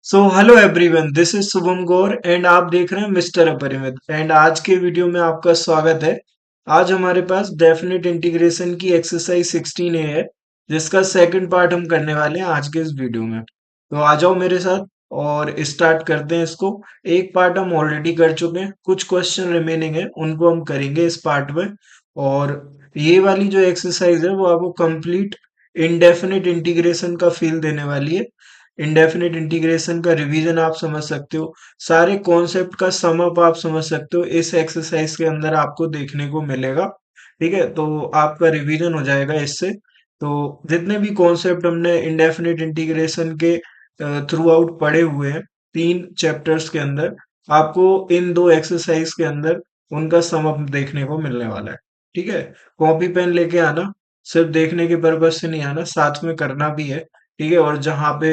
So hello everyone, this is Shubham Gaur and आप देख रहे हैं मिस्टर अपरिमित। एंड आज के वीडियो में आपका स्वागत है। आज हमारे पास डेफिनेट इंटीग्रेशन की एक्सरसाइज 16A है, जिसका सेकंड पार्ट हम करने वाले हैं आज के इस वीडियो में। तो आ जाओ मेरे साथ और स्टार्ट करते हैं इसको। एक पार्ट हम ऑलरेडी कर चुके हैं, कुछ क्वेश्चन रिमेनिंग है, उनको हम करेंगे इस पार्ट में। और ये वाली जो एक्सरसाइज है वो आपको कंप्लीट इनडेफिनिट इंटीग्रेशन का फील देने वाली है। इंडेफिनिट इंटीग्रेशन का रिवीजन आप समझ सकते हो, सारे कॉन्सेप्ट का सम अप आप समझ सकते हो, इस एक्सरसाइज के अंदर आपको देखने को मिलेगा। ठीक है, तो आपका रिवीजन हो जाएगा इससे। तो जितने भी कॉन्सेप्ट हमने इंडेफिनिट इंटीग्रेशन के थ्रू आउट पढ़े हुए हैं, 3 चैप्टर्स के अंदर, आपको इन 2 एक्सरसाइज के अंदर उनका सम अप देखने को मिलने वाला है। ठीक है, कॉपी पेन लेके आना, सिर्फ देखने के पर्पज से नहीं आना, साथ में करना भी है। ठीक है, और जहाँ पे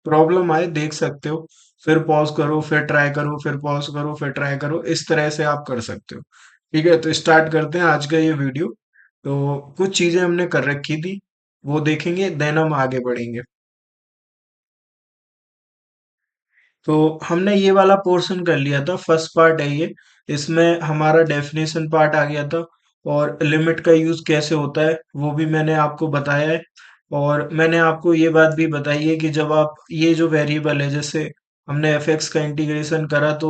प्रॉब्लम आए देख सकते हो, फिर पॉज करो, फिर ट्राई करो, फिर पॉज करो, फिर ट्राई करो, इस तरह से आप कर सकते हो। ठीक है, तो स्टार्ट करते हैं आज का ये वीडियो। तो कुछ चीजें हमने कर रखी थी, वो देखेंगे, देन हम आगे बढ़ेंगे। तो हमने ये वाला पोर्शन कर लिया था, फर्स्ट पार्ट है ये। इसमें हमारा डेफिनेशन पार्ट आ गया था, और लिमिट का यूज कैसे होता है वो भी मैंने आपको बताया है। और मैंने आपको ये बात भी बताई है कि जब आप ये जो वेरिएबल है, जैसे हमने एफ एक्स का इंटीग्रेशन करा तो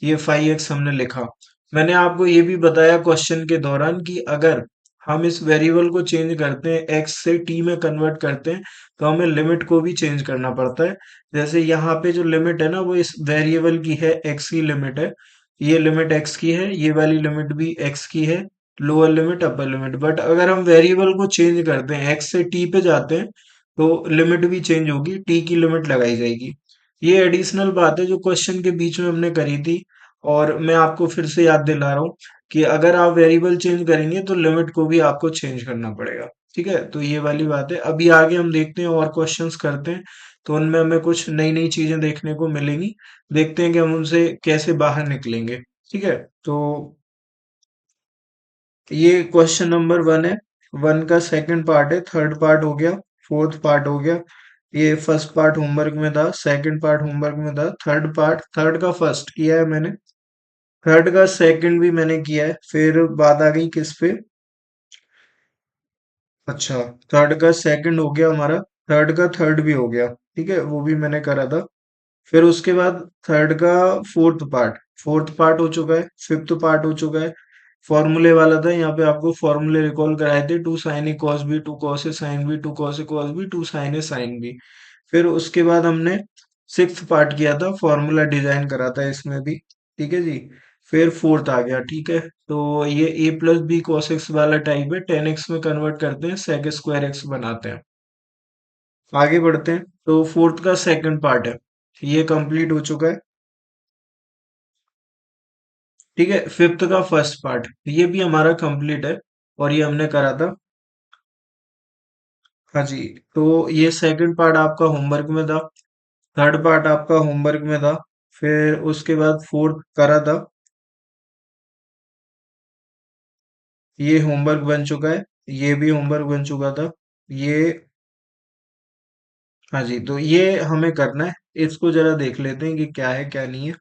ये 5x हमने लिखा। मैंने आपको ये भी बताया क्वेश्चन के दौरान कि अगर हम इस वेरिएबल को चेंज करते हैं, एक्स से टी में कन्वर्ट करते हैं, तो हमें लिमिट को भी चेंज करना पड़ता है। जैसे यहाँ पे जो लिमिट है ना, वो इस वेरिएबल की है, एक्स की लिमिट है। ये लिमिट एक्स की है, ये वाली लिमिट भी एक्स की है, lower limit upper limit. But अगर हम वेरिएबल को चेंज करते हैं, एक्स से टी पे जाते हैं, तो लिमिट भी चेंज होगी, टी की लिमिट लगाई जाएगी। ये एडिशनल बात है जो क्वेश्चन के बीच में हमने करी थी, और मैं आपको फिर से याद दिला रहा हूँ कि अगर आप वेरिएबल चेंज करेंगे तो लिमिट को भी आपको चेंज करना पड़ेगा। ठीक है, तो ये वाली बात है। अभी आगे हम देखते हैं और क्वेश्चंस करते हैं, तो उनमें हमें कुछ नई नई चीजें देखने को मिलेंगी। देखते हैं कि हम उनसे कैसे बाहर निकलेंगे। ठीक है, तो ये क्वेश्चन नंबर 1 है। 1 का सेकंड पार्ट है, थर्ड पार्ट हो गया, फोर्थ पार्ट हो गया। ये फर्स्ट पार्ट होमवर्क में था, सेकंड पार्ट होमवर्क में था, थर्ड पार्ट, थर्ड का फर्स्ट किया है मैंने, थर्ड का सेकंड भी मैंने किया है। फिर बात आ गई किस पे? अच्छा, थर्ड का सेकंड हो गया हमारा, थर्ड का थर्ड भी हो गया। ठीक है, वो भी मैंने करा था। फिर उसके बाद थर्ड का फोर्थ पार्ट हो चुका है, फिफ्थ पार्ट हो चुका है। फॉर्मूले वाला था, यहाँ पे आपको फॉर्मूले रिकॉल कराए थे, two sine A cos B, two cos A sine B, two cos A cos B, two sine A sine B. फिर उसके बाद हमने सिक्स्थ पार्ट किया था, फॉर्मूला डिजाइन करा था इसमें भी। ठीक है जी। फिर फोर्थ आ गया। ठीक है, तो ये ए प्लस बी कॉस एक्स वाला टाइप है, 10x में कन्वर्ट करते हैं, सेक स्क्वायर एक्स बनाते हैं। आगे बढ़ते हैं, तो फोर्थ का सेकंड पार्ट है, ये कंप्लीट हो चुका है। ठीक है, फिफ्थ का फर्स्ट पार्ट, ये भी हमारा कंप्लीट है, और ये हमने करा था। हाँ जी। तो ये सेकंड पार्ट आपका होमवर्क में था, थर्ड पार्ट आपका होमवर्क में था। फिर उसके बाद फोर्थ करा था, ये होमवर्क बन चुका है, ये भी होमवर्क बन चुका था। ये, हाँ जी, तो ये हमें करना है। इसको जरा देख लेते हैं कि क्या है क्या नहीं है।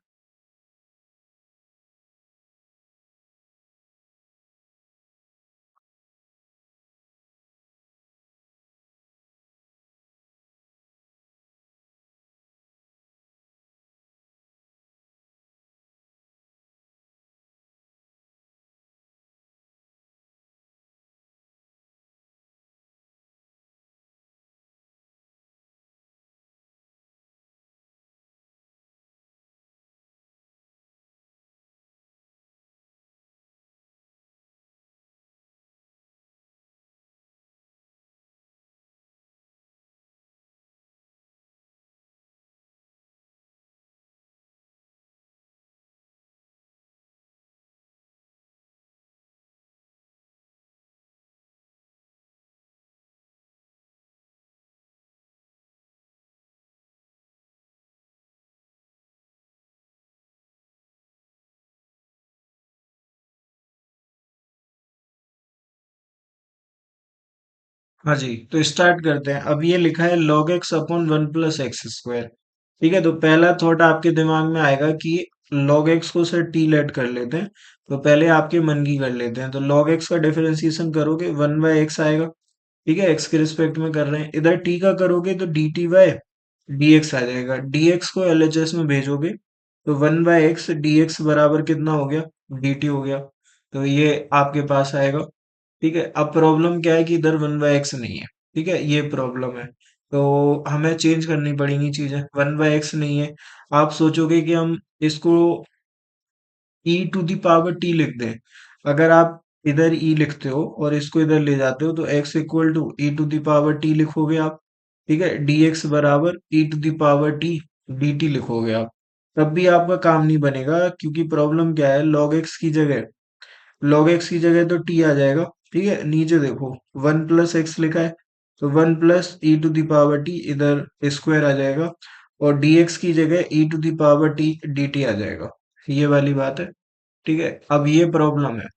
हाँ जी, तो स्टार्ट करते हैं। अब ये लिखा है log x upon 1 plus x square. ठीक है, तो पहला थॉट आपके दिमाग में आएगा कि log x को सर t लेट कर लेते हैं। तो पहले आपके मन की कर लेते हैं। तो log x का डिफरेंशिएशन करोगे 1/x आएगा। ठीक है, x के रिस्पेक्ट में कर रहे हैं। इधर t का करोगे तो dt बाय dx आ जाएगा। dx को LHS में भेजोगे तो 1/x dx बराबर कितना हो गया, dt हो गया। तो ये आपके पास आएगा। ठीक है, अब प्रॉब्लम क्या है कि इधर 1/x नहीं है। ठीक है, ये प्रॉब्लम है। तो हमें चेंज करनी पड़ेंगी चीजें। 1/x नहीं है, आप सोचोगे कि हम इसको e⁻t लिख दें। अगर आप इधर e लिखते हो और इसको इधर ले जाते हो तो x इक्वल टू e⁻t लिखोगे आप। ठीक है, dx बराबर e⁻t dt लिखोगे आप। तब भी आपका काम नहीं बनेगा, क्योंकि प्रॉब्लम क्या है, log x की जगह तो t आ जाएगा। ठीक है, नीचे देखो 1+x लिखा है, तो 1+e⁻t इधर स्क्वायर आ जाएगा, और dx की जगह e⁻t dt आ जाएगा। ये वाली बात है। ठीक है, अब ये प्रॉब्लम है।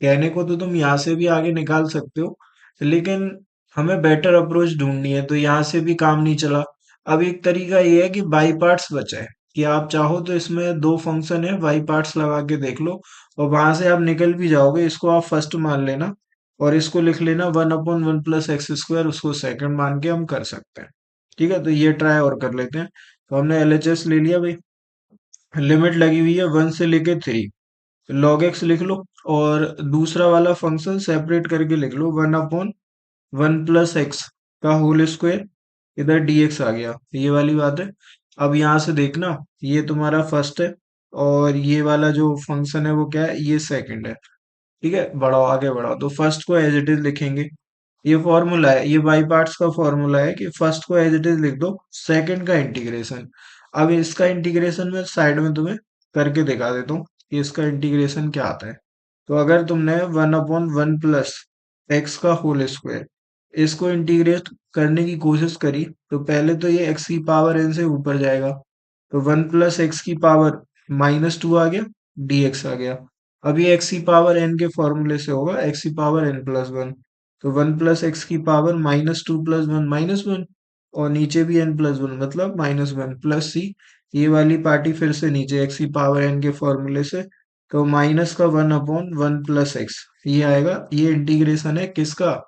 कहने को तो तुम यहाँ से भी आगे निकाल सकते हो, लेकिन हमें बेटर अप्रोच ढूंढनी है, तो यहाँ से भी काम नहीं चला। अब एक तरीका ये है कि बाई पार्ट्स बचा है, कि आप चाहो तो इसमें दो फंक्शन है, बाई पार्ट्स लगा के देख लो, और वहां से आप निकल भी जाओगे। इसको आप फर्स्ट मान लेना, और इसको लिख लेना 1/1+x², उसको सेकंड मान के हम कर सकते हैं। ठीक है, तो ये ट्राई और कर लेते हैं। तो हमने LHS ले लिया भाई, लिमिट लगी हुई है 1 से लेके 3। log x लिख लो, और दूसरा वाला फंक्शन सेपरेट करके लिख लो 1/1+x का होल स्क्वायर, इधर dx आ गया। ये वाली बात है। अब यहाँ से देखना, ये तुम्हारा फर्स्ट है, और ये वाला जो फंक्शन है वो क्या है, ये सेकंड है। ठीक है, बढ़ाओ आगे बढ़ाओ, तो फर्स्ट को एज इट इज लिखेंगे। ये फॉर्मूला है, ये बाई पार्ट्स का फॉर्मूला है, कि फर्स्ट को एज इट इज लिख दो, सेकंड का इंटीग्रेशन। अब इसका इंटीग्रेशन में साइड में तुम्हें करके दिखा देता हूँ कि इसका इंटीग्रेशन क्या आता है। तो अगर तुमने 1/1+x का होल स्क्वायर, इसको इंटीग्रेट करने की कोशिश करी, तो पहले तो ये x की पावर n से ऊपर जाएगा, तो 1+x की पावर -2 आ गया, dx आ गया। अब ये x की पावर n के फॉर्मूले से होगा, x की पावर n+1, तो 1+x की पावर -2+1 -1, और नीचे भी n+1 मतलब -1 प्लस c। ये वाली पार्टी फिर से नीचे x की पावर n के फॉर्मूले से, तो माइनस का 1/1+x, ये आएगा। ये इंटीग्रेशन है किसका,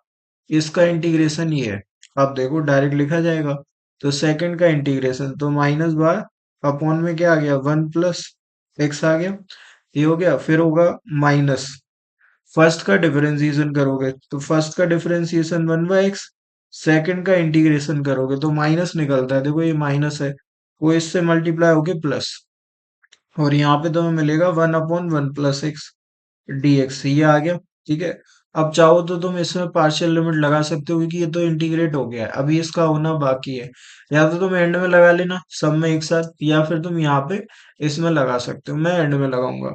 इसका इंटीग्रेशन ये है। अब देखो डायरेक्ट लिखा जाएगा। तो सेकंड का इंटीग्रेशन, तो माइनस बार अपॉन में क्या आ गया, 1+x आ गया। ये हो गया, फिर होगा माइनस, फर्स्ट का डिफरेंशिएशन करोगे तो फर्स्ट का डिफरेंशिएशन 1/x, सेकंड का इंटीग्रेशन करोगे तो माइनस निकलता है, देखो ये माइनस है, वो इससे मल्टीप्लाई होके प्लस, और यहाँ पे तुम्हें मिलेगा 1/1+x dx, ये आ गया। ठीक है, अब चाहो तो तुम इसमें पार्शियल लिमिट लगा सकते हो, क्योंकि ये तो इंटीग्रेट हो गया है, अभी इसका होना बाकी है। या तो तुम एंड में लगा लेना सब में एक साथ, या फिर तुम यहाँ पे इसमें लगा सकते हो, मैं एंड में लगाऊंगा।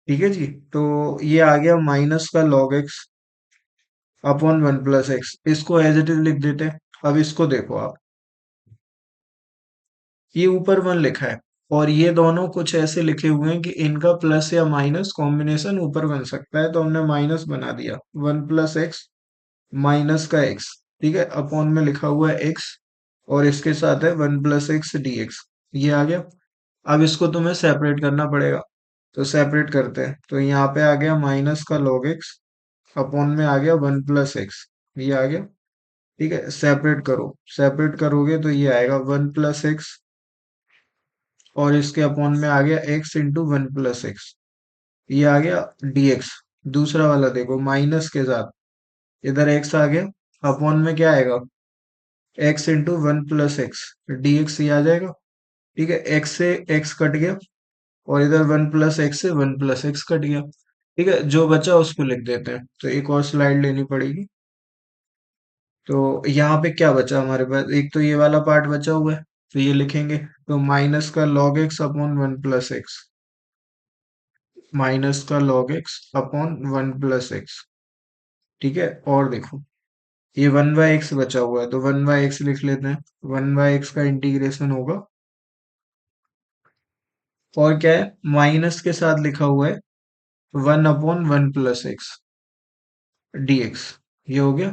ठीक है जी, तो ये आ गया माइनस का log x अपॉन 1+x, इसको एज इट इज लिख देते हैं। अब इसको देखो आप, ये ऊपर 1 लिखा है, और ये दोनों कुछ ऐसे लिखे हुए हैं कि इनका प्लस या माइनस कॉम्बिनेशन ऊपर बन सकता है, तो हमने माइनस बना दिया 1+x माइनस का x। ठीक है, अपॉन में लिखा हुआ है x, और इसके साथ है 1+x dx, ये आ गया। अब इसको तुम्हें सेपरेट करना पड़ेगा, तो सेपरेट करते हैं। तो यहाँ पे आ गया माइनस का log x, अपॉन में आ गया 1+x, ये आ गया। ठीक है, सेपरेट करो, सेपरेट करोगे तो ये आएगा 1+x, और इसके अपॉन में आ गया x × 1+x, ये आ गया dx। दूसरा वाला देखो माइनस के साथ, इधर x आ गया, अपॉन में क्या आएगा, x × 1+x dx, ये आ जाएगा। ठीक है, x से x कट गया, और इधर 1+x से 1+x कट गया। ठीक है, जो बचा उसको लिख देते हैं, तो एक और स्लाइड लेनी पड़ेगी। तो यहाँ पे क्या बचा हमारे पास, एक तो ये वाला पार्ट बचा हुआ है, तो ये लिखेंगे। तो माइनस का log x upon 1+x, minus का log x अपॉन 1+x। ठीक है, और देखो ये 1/x बचा हुआ है, तो 1/x लिख लेते हैं। 1/x का इंटीग्रेशन होगा, और क्या है, माइनस के साथ लिखा हुआ है 1/1+x dx, ये हो गया।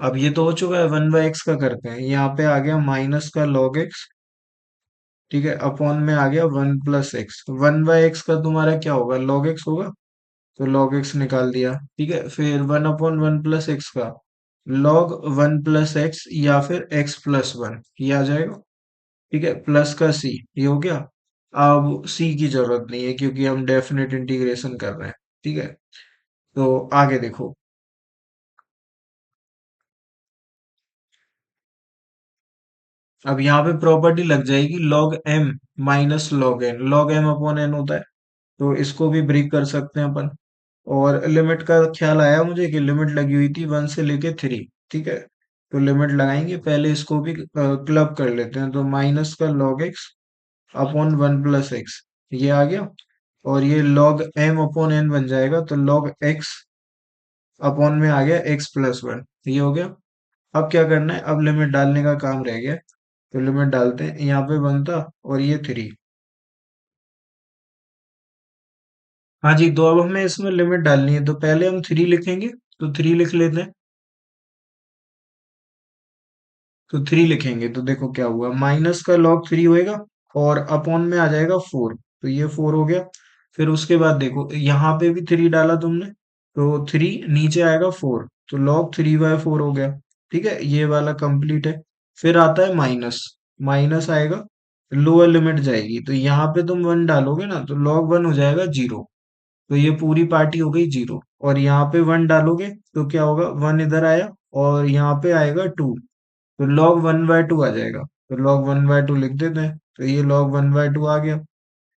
अब ये तो हो चुका है, 1/x का करते हैं। यहाँ पे आ गया माइनस का log x, ठीक है, अपॉन में आ गया 1 + x। 1/x का तुम्हारा क्या होगा, log x होगा, तो log x निकाल दिया। ठीक है, फिर 1/1 + x का log 1 + x या फिर x+1, ये आ जाएगा। ठीक है, प्लस का c, ये हो गया। अब c की जरूरत नहीं है क्योंकि हम डेफिनेट इंटीग्रेशन कर रहे हैं। ठीक है, तो आगे देखो। अब यहाँ पे प्रॉपर्टी लग जाएगी log m minus log n। log m upon n होता है, तो इसको भी ब्रेक कर सकते हैं अपन। और लिमिट का ख्याल आया मुझे कि लिमिट लगी हुई थी 1 से लेके 3। ठीक है, तो लिमिट लगाएंगे, पहले इसको भी क्लब कर लेते हैं। तो माइनस का log x अपॉन 1 + x, ये आ गया। और ये log m अपॉन n बन जाएगा, तो log x अपॉन में आ गया x+1, ये हो गया। अब क्या करना है, अब लिमिट डालने का काम रह गया। तो लिमिट डालते हैं, यहाँ पे 1 था और ये 3। हाँ जी, तो अब हमें इसमें लिमिट डालनी है, तो पहले हम 3 लिखेंगे। तो 3 लिख लेते हैं। तो 3 लिखेंगे तो देखो क्या हुआ, माइनस का log 3 होएगा और अपॉन में आ जाएगा 4। तो ये 4 हो गया। फिर उसके बाद देखो, यहाँ पे भी 3 डाला तुमने, तो 3 नीचे आएगा 4, तो log 3/4 हो गया। ठीक है, ये वाला कंप्लीट है। फिर आता है माइनस। माइनस आएगा, लोअर लिमिट जाएगी, तो यहाँ पे तुम 1 डालोगे ना, तो log 1 हो जाएगा 0। तो ये पूरी पार्टी हो गई 0। और यहाँ पे 1 डालोगे तो क्या होगा, 1 इधर आया और यहाँ पे आएगा 2, तो log 1/2 आ जाएगा। तो log 1/2 लिख देते हैं, तो ये log 1/2 आ गया।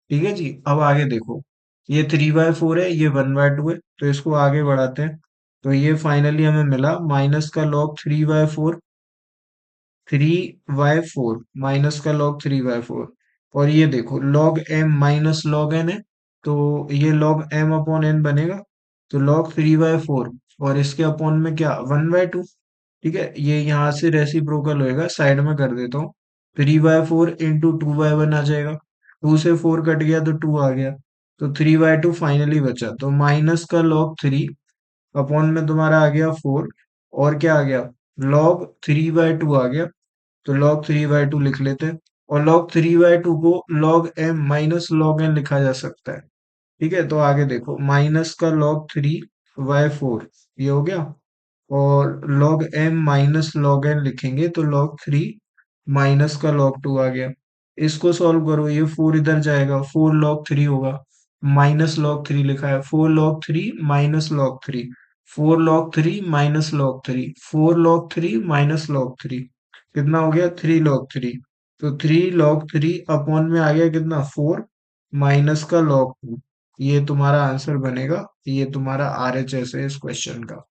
ठीक है जी, अब आगे देखो, ये 3/4 है, ये 1/2 है, तो इसको आगे बढ़ाते हैं। तो ये फाइनली हमें मिला माइनस का log 3/4, 3/4 माइनस का log 3/4। और ये देखो log m minus log n है, तो ये log m अपॉन n बनेगा। तो log 3/4 और इसके अपॉन में क्या, 1/2। ठीक है, ये यहाँ से रेसिप्रोकल होएगा, साइड में कर देता हूँ। 3/4 इंटू 2/1 आ जाएगा। 2 से 4 कट गया तो 2 आ गया। तो 3/2 फाइनली बचा, तो माइनस का log 3 अपॉन में तुम्हारा आ गया 4। और क्या आ गया, log 3/2 आ गया। तो log 3/2 लिख लेते हैं। और log 3/2 को log m minus log n लिखा जा सकता है। ठीक है, तो आगे देखो, माइनस का log 3/4, ये हो गया। और log m minus log n लिखेंगे तो log 3 माइनस का log 2 आ गया। इसको सॉल्व करो, ये 4 इधर जाएगा, 4 log 3 होगा। माइनस log 3 लिखा है, 4 log 3 minus log 3, 4 log 3 minus log 3, 4 log 3 minus log 3, कितना हो गया, 3 log 3। तो 3 log 3 अपॉन में आ गया कितना, 4 माइनस का log 2। ये तुम्हारा आंसर बनेगा, ये तुम्हारा RHS है इस क्वेश्चन का।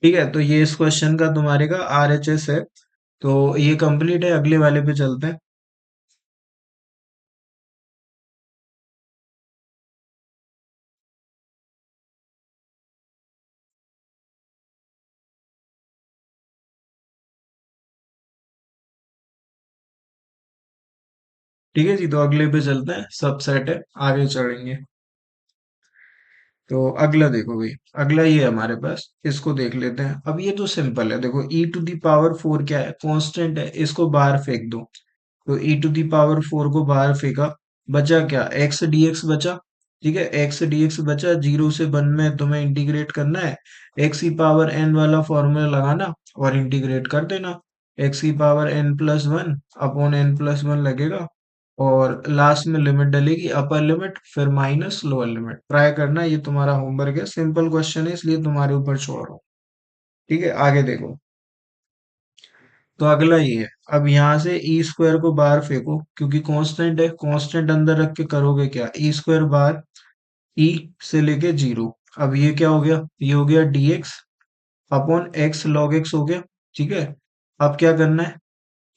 ठीक है, तो ये इस क्वेश्चन का तुम्हारे का RHS है। तो ये कंप्लीट है, अगले वाले पे चलते हैं। ठीक है जी, तो अगले पे चलते हैं, सब सेट है, आगे चढ़ेंगे। तो अगला देखो भाई, अगला ये है हमारे पास, इसको देख लेते हैं। अब ये तो सिंपल है, देखो e⁴ क्या है, कांस्टेंट है, इसको बाहर फेंक दो। तो e⁴ को बाहर फेंका, बचा क्या, x dx बचा। ठीक है, x dx बचा, 0 से 1 में तुम्हें इंटीग्रेट करना है। x⁴n वाला फॉर्मूला लगाना और इंटीग्रेट कर देना। x⁴n+1 अपॉन n+1 लगेगा। और लास्ट में लिमिट डलेगी, अपर लिमिट फिर माइनस लोअर लिमिट। ट्राई करना, ये तुम्हारा होमवर्क है, सिंपल क्वेश्चन है इसलिए तुम्हारे ऊपर छोड़ रहा हूँ। ठीक है, आगे देखो। तो अगला ये है, अब यहाँ से e² को बाहर फेंको क्योंकि कांस्टेंट है, कांस्टेंट अंदर रख के करोगे क्या, e² बाहर, e से लेके 0। अब ये क्या हो गया, ये हो गया dx upon x log x हो गया। ठीक है, अब क्या करना है,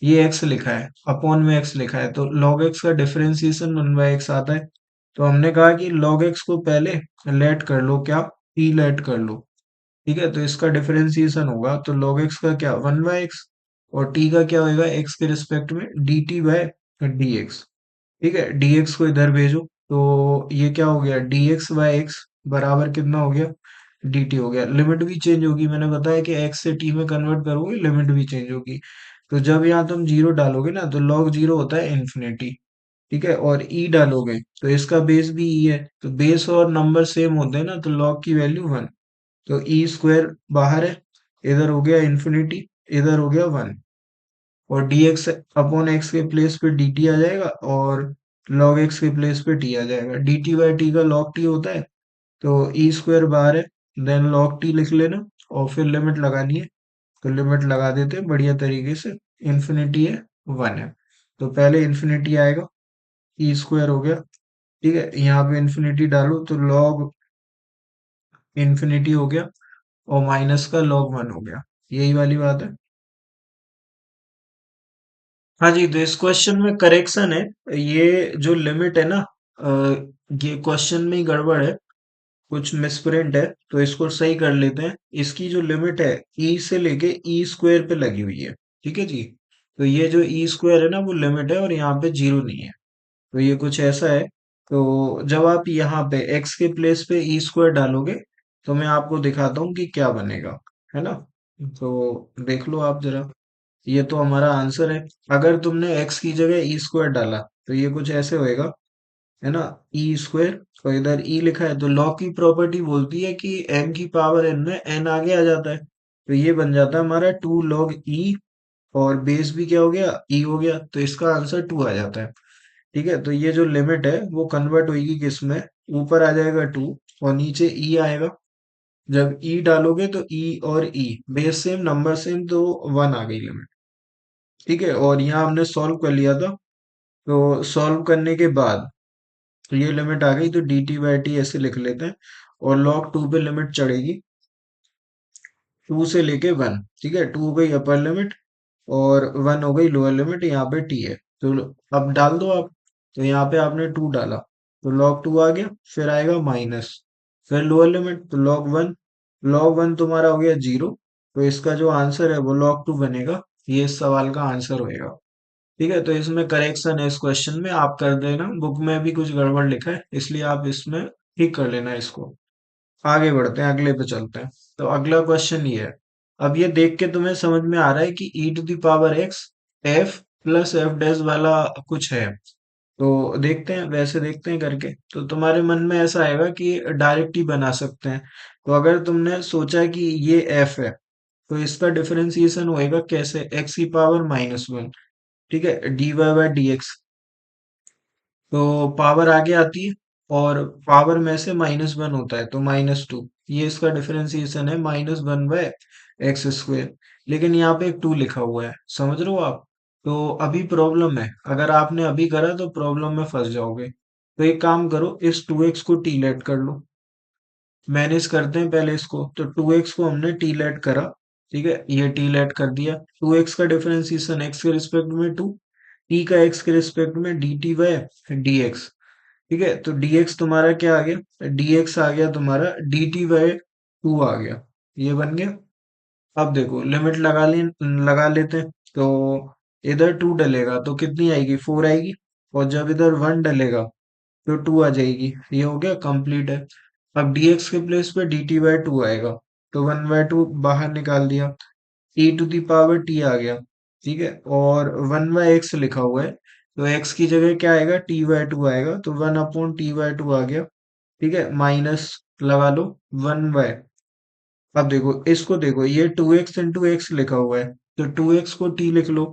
ये x लिखा है, अपॉन में x लिखा है, तो log x का डिफरेंशिएशन 1/x आता है। तो हमने कहा कि log x को पहले लेट कर लो, क्या, t लेट कर लो। ठीक है, तो इसका डिफरेंशिएशन होगा, तो log x का क्या, 1/x, और t का क्या होएगा, x के रिस्पेक्ट में dt/dx। ठीक है, dx को इधर भेजो, तो ये क्या हो गया, dx/x बराबर कितना हो गया, डी टी हो गया। लिमिट भी चेंज होगी, मैंने बताया कि एक्स से टी में कन्वर्ट करोगे लिमिट भी चेंज होगी। तो जब यहाँ तुम जीरो डालोगे ना तो लॉग जीरो होता है इन्फिनिटी, ठीक है, और ई डालोगे तो इसका बेस भी ई है, तो बेस और नंबर सेम होते हैं ना, तो लॉग की वैल्यू वन। तो ई स्क्वायर बाहर है, इधर हो गया इन्फिनिटी, इधर हो गया वन, और डी एक्स अपॉन एक्स के प्लेस पे डी टी आ जाएगा, और लॉग एक्स के प्लेस पे टी आ जाएगा। डी टी बाई टी का लॉग टी होता है, तो ई स्क्वायर बाहर है, देन लॉग टी लिख लेना, और फिर लिमिट लगानी है, तो लिमिट लगा देते हैं बढ़िया तरीके से। इन्फिनिटी है, वन है, तो पहले इन्फिनिटी आएगा, ई स्क्वायर हो गया, ठीक है, यहाँ पे इन्फिनिटी डालो तो लॉग इन्फिनिटी हो गया, और माइनस का लॉग वन हो गया, यही वाली बात है। हाँ जी, तो इस क्वेश्चन में करेक्शन है, ये जो लिमिट है ना, अ, ये क्वेश्चन में ही गड़बड़ है, कुछ मिसप्रिंट है, तो इसको सही कर लेते हैं। इसकी जो लिमिट है ई से लेके ई स्क्वायर पे लगी हुई है, ठीक है जी। तो ये जो ई स्क्वायर है ना वो लिमिट है, और यहाँ पे जीरो नहीं है, तो ये कुछ ऐसा है। तो जब आप यहाँ पे एक्स के प्लेस पे ई स्क्वायर डालोगे तो मैं आपको दिखाता हूँ कि क्या बनेगा, है ना। तो देख लो आप जरा, ये तो हमारा आंसर है। अगर तुमने एक्स की जगह ई स्क्वायर डाला तो ये कुछ ऐसे होएगा, है ना, ई स्क्वायर, तो इधर ई लिखा है, तो लॉग की प्रॉपर्टी बोलती है कि एम की पावर एन में एन आगे आ जाता है, तो ये बन जाता है हमारा टू लॉग ई, और बेस भी क्या हो गया, ई हो गया, तो इसका आंसर टू आ जाता है। ठीक है, तो ये जो लिमिट है वो कन्वर्ट होगी किस में, ऊपर आ जाएगा टू, और नीचे ई आएगा। जब ई डालोगे तो ई और ई बेस सेम नंबर सेम, तो वन आ गई लिमिट। ठीक है, और यहाँ हमने सॉल्व कर लिया था, तो सॉल्व करने के बाद तो ये लिमिट आ गई, तो डी टी बाई टी ऐसे लिख लेते हैं, और log टू पे लिमिट चढ़ेगी टू से लेके वन, ठीक है, टू हो गई अपर लिमिट, और वन हो गई लोअर लिमिट, यहाँ पे टी है, तो अब डाल दो आप। तो यहाँ पे आपने टू डाला तो log टू आ गया, फिर आएगा माइनस, फिर लोअर लिमिट तो log वन तुम्हारा हो गया जीरो, तो इसका जो आंसर है वो log टू बनेगा, ये इस सवाल का आंसर होएगा। ठीक है, तो इसमें करेक्शन है, इस क्वेश्चन में आप कर देना, बुक में भी कुछ गड़बड़ लिखा है इसलिए आप इसमें ठीक कर लेना इसको। आगे बढ़ते हैं, अगले पे चलते हैं। तो अगला क्वेश्चन ये है, अब ये देख के तुम्हें समझ में आ रहा है कि e to the power x f plus f dash वाला कुछ है, तो देखते हैं, वैसे देखते हैं करके, तो तुम्हारे मन में ऐसा आएगा कि डायरेक्ट ही बना सकते हैं। तो अगर तुमने सोचा कि ये एफ है, तो इसका डिफरेंशिएशन होएगा कैसे, एक्स की पावर माइनस वन, ठीक है, D Y by D X, तो पावर आगे आती है, और पावर में से माइनस वन होता है तो माइनस टू, ये इसका डिफरेंशिएशन है, minus one by x square. लेकिन यहाँ पे एक टू लिखा हुआ है, समझ रहे हो आप। तो अभी प्रॉब्लम है, अगर आपने अभी करा तो प्रॉब्लम में फंस जाओगे। तो एक काम करो, इस टू एक्स को टी लेट कर लो, मैनेज करते हैं पहले इसको। तो टू एक्स को हमने टी लेट करा, ठीक है, ये टी लेट कर दिया, टू एक्स का डिफरेंशिएशन एक्स के रिस्पेक्ट में टू, टी का एक्स के रिस्पेक्ट में D T by D X, ठीक है, तो dx तुम्हारा क्या आ गया, dx आ गया तुम्हारा dt बाय टू आ गया, ये बन गया। अब देखो लिमिट लगा लेते हैं, तो इधर टू डलेगा तो कितनी आएगी, फोर आएगी, और जब इधर वन डलेगा तो टू आ जाएगी, ये हो गया कंप्लीट है। अब dx के प्लेस पे dt बाय टू आएगा, तो वन बाय टू बाहर निकाल दिया, t to the power t आ गया, ठीक है, और वन बाय एक्स लिखा हुआ है, तो एक्स की जगह क्या आएगा, टी बाय टू आएगा, तो one upon t by two आ गया, ठीक है, माइनस लगा लो वन बाय, अब देखो इसको देखो, ये टू एक्स इंटू एक्स लिखा हुआ है, तो टू एक्स को टी लिख लो,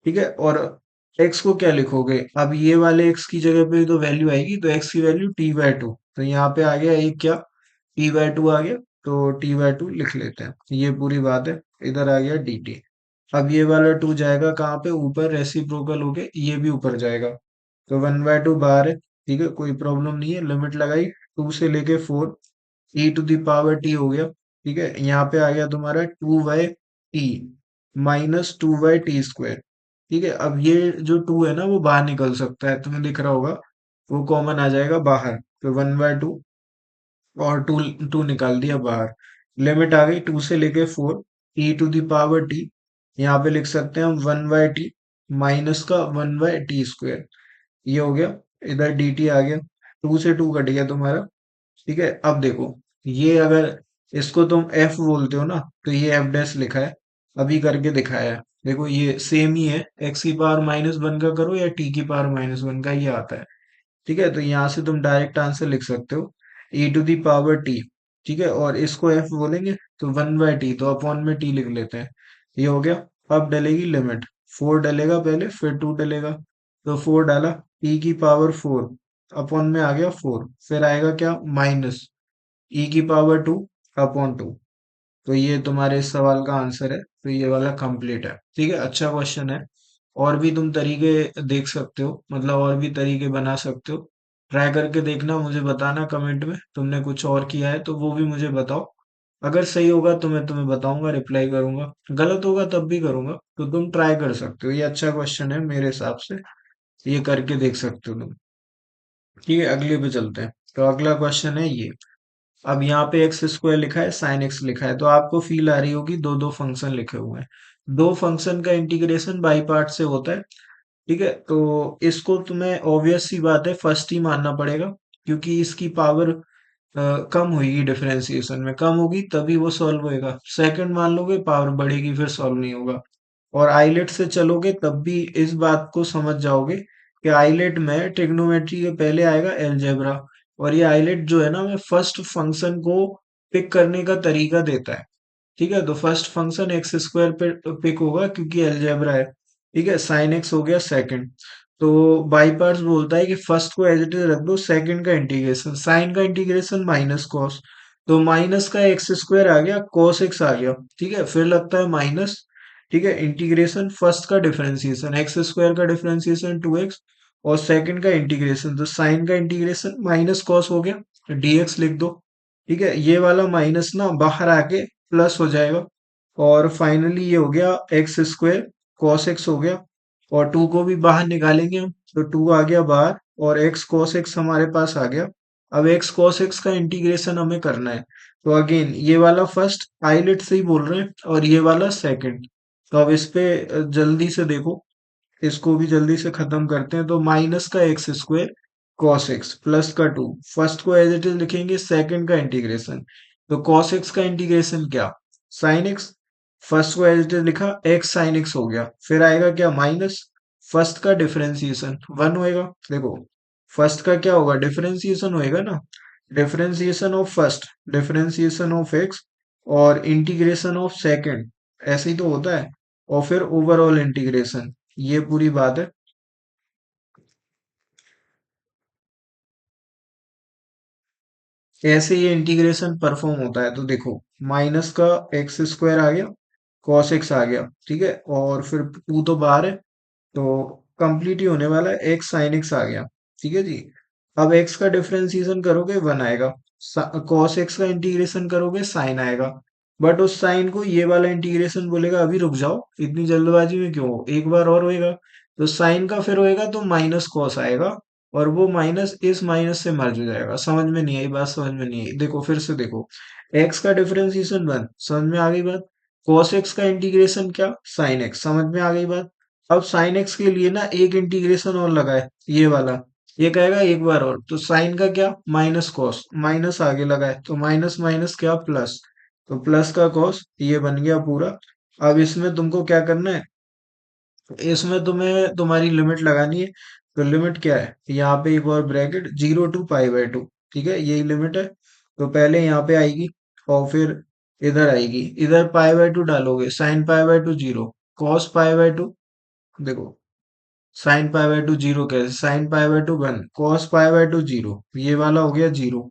ठीक है, और एक्स को क्या लिखोगे, अब ये वाले एक्स की जगह पे तो वैल्यू आएगी, तो एक्स की वैल्यू टी बाय टू, तो यहाँ पे आ गया एक क्या, टी बाय टू आ गया, तो टी बाय टू लिख लेते हैं, ये पूरी बात है। इधर आ गया डी टी, अब ये वाला टू जाएगा कहाँ पे, ऊपर, रेसिप्रोकल होके ये भी ऊपर जाएगा, तो वन बाय टू बाहर है, ठीक है, कोई प्रॉब्लम नहीं है, लिमिट लगाई टू से लेके four, E to the power T हो गया, ठीक है, यहाँ पे आ गया तुम्हारा two by T minus two by T square, ठीक है, अब ये जो टू है ना वो बाहर निकल सकता है, तुम्हें दिख रहा होगा, वो कॉमन आ जाएगा बाहर, तो वन बाय टू, और टू टू निकाल दिया बाहर, लिमिट आ गई टू से लेके four, E to the power T, यहाँ पे लिख सकते हैं हम वन बाय टी माइनस का वन बाय टी स्क्वायर, ये हो गया, इधर डी टी आ गया, टू से टू कट गया तुम्हारा, ठीक है, अब देखो, ये अगर इसको तुम एफ बोलते हो ना, तो ये एफ डैश लिखा है, अभी करके दिखाया है। देखो ये सेम ही है, एक्स की पावर माइनस वन का करो या टी की पावर माइनस वन का, ये आता है। ठीक है, तो यहाँ से तुम डायरेक्ट आंसर लिख सकते हो, e to the power T. ठीक है, और इसको f बोलेंगे तो वन बाय टी, तो अपॉन में t लिख लेते हैं। ये हो गया। अब डलेगी लिमिट, फोर डलेगा पहले, फिर टू डलेगा, तो फोर डाला, e की पावर फोर, अपॉन में आ गया फोर, फिर आएगा क्या, माइनस e की पावर टू अपॉन टू। तो ये तुम्हारे इस सवाल का आंसर है, तो ये वाला कंप्लीट है। ठीक है, अच्छा क्वेश्चन है। और भी तुम तरीके देख सकते हो, मतलब और भी तरीके बना सकते हो। ट्राई करके देखना, मुझे बताना कमेंट में तुमने कुछ और किया है तो वो भी मुझे बताओ। अगर सही होगा तो मैं तुम्हें बताऊंगा, रिप्लाई करूंगा। गलत होगा तब भी करूंगा, तो तुम ट्राई कर सकते हो। ये अच्छा क्वेश्चन है मेरे हिसाब से, ये करके देख सकते हो तुम। ठीक है, अगले पे चलते हैं। तो अगला क्वेश्चन है ये। अब यहाँ पे एक्स स्क्वायर लिखा है, साइन एक्स लिखा है, तो आपको फील आ रही होगी दो दो फंक्शन लिखे हुए हैं। दो फंक्शन का इंटीग्रेशन बाई पार्ट से होता है। ठीक है, तो इसको तुम्हें ऑब्वियस सी बात है फर्स्ट ही मानना पड़ेगा, क्योंकि इसकी पावर कम होगी, डिफरेंशिएशन में कम होगी तभी वो सॉल्व होएगा। सेकंड मान लोगे पावर बढ़ेगी, फिर सॉल्व नहीं होगा। और आइलेट से चलोगे तब भी इस बात को समझ जाओगे कि आइलेट में ट्रिग्नोमेट्री के पहले आएगा अलजेब्रा। और ये आइलेट जो है ना, मैं फर्स्ट फंक्शन को पिक करने का तरीका देता है। ठीक है, तो फर्स्ट फंक्शन एक्स स्क्वायर पे पिक होगा क्योंकि अलजेब्रा है। ठीक है, साइन एक्स हो गया सेकंड। तो बाई पार्ट्स बोलता है कि फर्स्ट को एज इट इज रख दो, सेकंड का इंटीग्रेशन, साइन का इंटीग्रेशन माइनस कॉस, तो माइनस का एक्स स्क्वायर आ गया, कॉस एक्स आ गया। ठीक है, फिर लगता है माइनस। ठीक है, इंटीग्रेशन फर्स्ट का डिफरेंशिएशन, एक्स स्क्वायर का डिफरेंशिएशन टू एक्स, और सेकंड का इंटीग्रेशन, तो साइन का इंटीग्रेशन माइनस कॉस हो गया, डीएक्स लिख दो। ठीक है, ये वाला माइनस ना बाहर आके प्लस हो जाएगा। और फाइनली ये हो गया एक्स स्क्वायर कॉस एक्स हो गया, और टू को भी बाहर निकालेंगे हम, तो टू आ गया बाहर, और एक्स कॉस एक्स हमारे पास आ गया। अब एक्स कॉस एक्स का इंटीग्रेशन हमें करना है, तो अगेन ये वाला फर्स्ट आइलेट से ही बोल रहे हैं, और ये वाला सेकंड। तो अब इस पे जल्दी से देखो, इसको भी जल्दी से खत्म करते हैं। तो माइनस का x square cos x plus का टू, फर्स्ट को एज इट इज लिखेंगे, सेकंड का इंटीग्रेशन, तो कॉस एक्स का इंटीग्रेशन क्या, साइन एक्स, फर्स्ट को एज इट इज लिखा, एक्स साइन एक्स हो गया, फिर आएगा क्या, माइनस, फर्स्ट का डिफरेंशिएशन वन होएगा। देखो फर्स्ट का क्या होगा, डिफरेंशिएशन होएगा ना, differentiation of first, differentiation of x, और इंटीग्रेशन ऑफ सेकंड, ऐसे ही तो होता है, और फिर ओवरऑल इंटीग्रेशन, ये पूरी बात है। ऐसे ये इंटीग्रेशन परफॉर्म होता है। तो देखो, माइनस का एक्स स्क्वायर आ गया, कॉस एक्स आ गया, ठीक है, और फिर टू तो बाहर है, तो कंप्लीट ही होने वाला है, एक्स साइन एक्स आ गया। ठीक है जी। अब एक्स का डिफरेंशिएशन करोगे वन आएगा, कॉस एक्स का इंटीग्रेशन करोगे साइन आएगा। बट उस साइन को ये वाला इंटीग्रेशन बोलेगा अभी रुक जाओ, इतनी जल्दबाजी में क्यों हो, एक बार और होएगा। तो साइन का फिर होएगा तो माइनस कॉस आएगा, और वो माइनस इस माइनस से मर्ज हो जाएगा। समझ में नहीं आई बात, समझ में नहीं आई, देखो फिर से देखो, एक्स का डिफरेंशिएशन वन, समझ में आ गई बात। कॉस एक्स का इंटीग्रेशन क्या, साइन एक्स, समझ में आ गई बात। अब साइन एक्स के लिए ना एक इंटीग्रेशन और लगा है, ये वाला, ये कहेगा एक बार और, तो साइन का क्या, माइनस कॉस, माइनस आगे लगा है, तो माइनस माइनस क्या, प्लस, तो प्लस का कॉस, ये बन गया पूरा। अब इसमें तुमको क्या करना है, इसमें तुम्हें तुम्हारी लिमिट लगानी है। तो लिमिट क्या है, यहाँ पे एक और bracket, zero to pi by two. ठीक है, यही लिमिट है। तो पहले यहाँ पे आएगी, और फिर इधर आएगी, इधर पाई बाय टू डालोगे, sine pi by two zero, cos pi by two, देखो sine pi by two zero, कैसे, sine pi by two one, cos pi by two zero, ये वाला हो गया जीरो।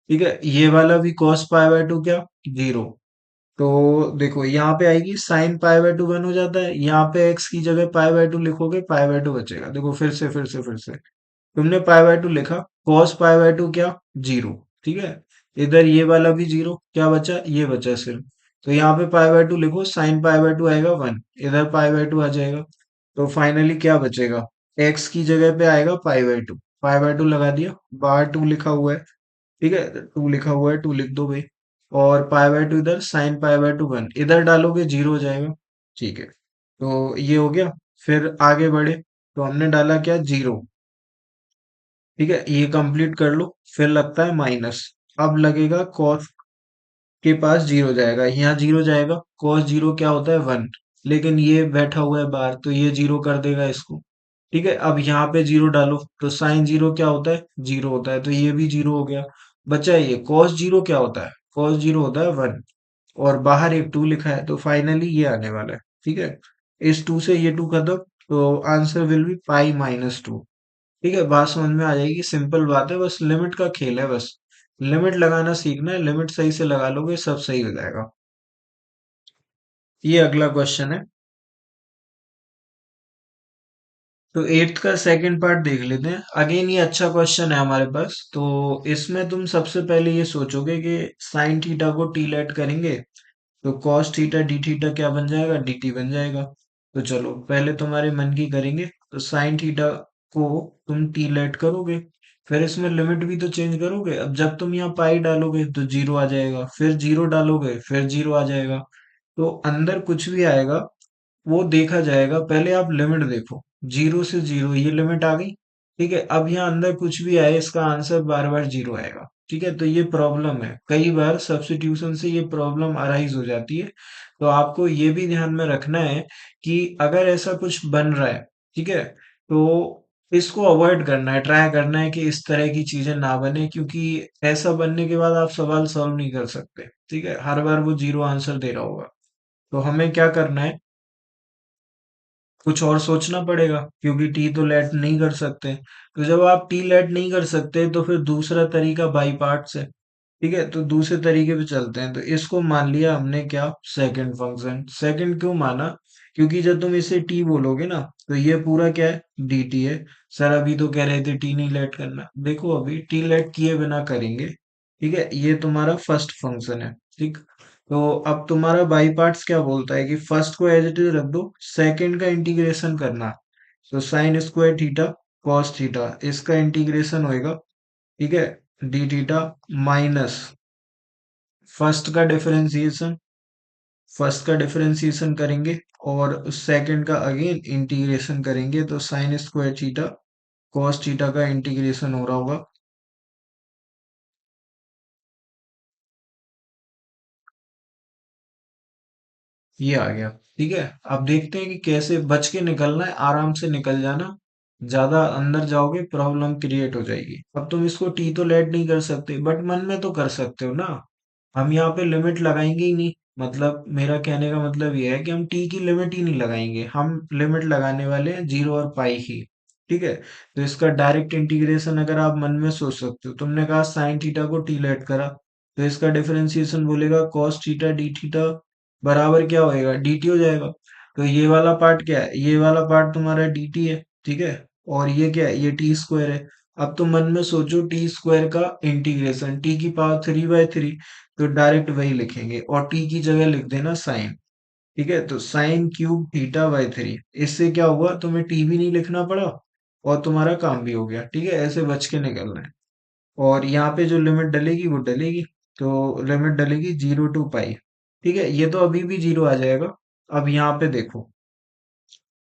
ठीक है, ये वाला भी कॉस पाई बाय टू क्या, जीरो। तो देखो यहाँ पे आएगी, sign pi by two one हो जाता है, यहाँ पे एक्स की जगह पाई बाय टू लिखोगे, पाई बाय टू बचेगा। देखो फिर से तुमने पाई बाय टू लिखा, कॉस पाई बाय टू क्या, जीरो। ठीक है, इधर ये वाला भी जीरो, क्या बचा, ये बचा सिर्फ। तो यहाँ पे पाई बाय टू लिखो, साइन पाई बाय टू आएगा वन, इधर पाई बाय टू आ जाएगा। तो फाइनली क्या बचेगा, एक्स की जगह पे आएगा पाई by to, pi by to लगा दिया, बाहर टू लिखा हुआ है। ठीक है, टू लिखा हुआ है, टू लिख दो भाई। और पाई बाय टू इधर, sign pi by two one, इधर डालोगे जीरो हो जाएगा। ठीक है, तो ये हो गया। फिर आगे बढ़े, तो हमने डाला क्या, जीरो। ठीक है, ये कंप्लीट कर लो, फिर लगता है माइनस। अब लगेगा कॉस के पास जीरो जाएगा, यहाँ जीरो जाएगा, कॉस जीरो क्या होता है 1, लेकिन ये बैठा हुआ है बाहर तो ये जीरो कर देगा इसको। ठीक है, अब यहाँ पे जीरो डालो तो साइन जीरो क्या होता है, जीरो होता है, तो ये भी जीरो हो गया। बचा ये कॉस जीरो क्या होता है, कॉस जीरो होता है 1, और बाहर एक 2 लिखा है, तो फाइनली ये आने वाला है। ठीक है, इस 2 से ये 2 खत्म, तो आंसर विल बी पाई-2। ठीक है, बात समझ में आ जाएगी, सिंपल बात है, बस लिमिट का खेल है, बस लिमिट लगाना सीखना है, लिमिट सही से लगा लोगे सब सही हो जाएगा। ये अगला क्वेश्चन है। तो एट्थ का सेकंड पार्ट देख लेते हैं। अगेन ये अच्छा क्वेश्चन है हमारे पास। तो इसमें तुम सबसे पहले ये सोचोगे कि साइन थीटा को टी लेट करेंगे तो कॉस थीटा डी थीटा क्या बन जाएगा, डी टी बन जाएगा। तो चलो पहले तुम्हारे मन की करेंगे, तो साइन थीटा को तुम टी लेट करोगे, फिर इसमें लिमिट भी तो चेंज करोगे। अब जब तुम यहाँ पाई डालोगे तो जीरो आ जाएगा, फिर जीरो डालोगे फिर जीरो आ जाएगा। तो अंदर कुछ भी आएगा वो देखा जाएगा, पहले आप लिमिट देखो, जीरो से जीरो ये लिमिट आ गई। ठीक है, अब यहाँ अंदर कुछ भी आए इसका आंसर बार बार जीरो आएगा। ठीक है, तो ये प्रॉब्लम है, कई बार सब्स्टिट्यूशन से ये प्रॉब्लम अराइज हो जाती है। तो आपको ये भी ध्यान में रखना है कि अगर ऐसा कुछ बन रहा है, ठीक है, तो इसको अवॉइड करना है, ट्राई करना है कि इस तरह की चीजें ना बने, क्योंकि ऐसा बनने के बाद आप सवाल सॉल्व नहीं कर सकते। ठीक है, हर बार वो जीरो आंसर दे रहा होगा। तो हमें क्या करना है, कुछ और सोचना पड़ेगा, क्योंकि टी तो लेट नहीं कर सकते। तो जब आप टी लेट नहीं कर सकते तो फिर दूसरा तरीका बाई पार्ट्स है। ठीक है, तो दूसरे तरीके पे चलते हैं। तो इसको मान लिया हमने क्या, सेकंड फंक्शन। सेकंड क्यों माना, क्योंकि जब तुम इसे टी बोलोगे ना तो ये पूरा क्या है, डी टी है। सर अभी तो कह रहे थे टी नहीं लेट करना, देखो अभी टी लेट किए बिना करेंगे। ठीक है, ये तुम्हारा फर्स्ट फंक्शन है। ठीक, तो अब तुम्हारा बाई पार्ट्स क्या बोलता है कि फर्स्ट को एज इट इज रख दो, सेकंड का इंटीग्रेशन करना। तो sine square theta cos theta इसका इंटीग्रेशन होएगा। ठीक है, डी थीटा माइनस फर्स्ट का डिफरेंशिएशन, फर्स्ट का डिफरेंशिएशन करेंगे और सेकंड का अगेन इंटीग्रेशन करेंगे, तो sine square theta cos theta का इंटीग्रेशन हो रहा होगा। ये आ गया। ठीक है, अब देखते हैं कि कैसे बच के निकलना है, आराम से निकल जाना, ज्यादा अंदर जाओगे प्रॉब्लम क्रिएट हो जाएगी। अब तुम इसको टी तो लेट नहीं कर सकते, बट मन में तो कर सकते हो ना। हम यहाँ पे लिमिट लगाएंगे ही नहीं, मतलब मेरा कहने का मतलब ये है कि हम टी की लिमिट ही नहीं लगाएंगे, हम लिमिट लगाने वाले हैं जीरो और पाई की। ठीक है, तो इसका डायरेक्ट इंटीग्रेशन अगर आप मन में सोच सकते हो, तुमने कहा साइन थीटा को टी लेट करा, तो इसका डिफरेंशिएशन बोलेगा कॉस थीटा डी थीटा बराबर क्या होएगा, dt हो जाएगा। तो ये वाला पार्ट क्या है, ये वाला पार्ट तुम्हारा dt है। ठीक है, और ये क्या है, ये टी स्क्वायर है। अब तुम मन में सोचो टी स्क्वायर का इंटीग्रेशन, टी की पावर 3/3, तो डायरेक्ट वही लिखेंगे और टी की जगह लिख देना साइन। ठीक है, तो साइन क्यूब थीटा बाई 3, इससे क्या हुआ, तुम्हें टी भी नहीं लिखना पड़ा और तुम्हारा काम भी हो गया। ठीक है, ऐसे बच के निकलना है। और यहाँ पे जो लिमिट डलेगी वो डलेगी, तो लिमिट डलेगी जीरो टू पाई। ठीक है, ये तो अभी भी जीरो आ जाएगा। अब यहाँ पे देखो,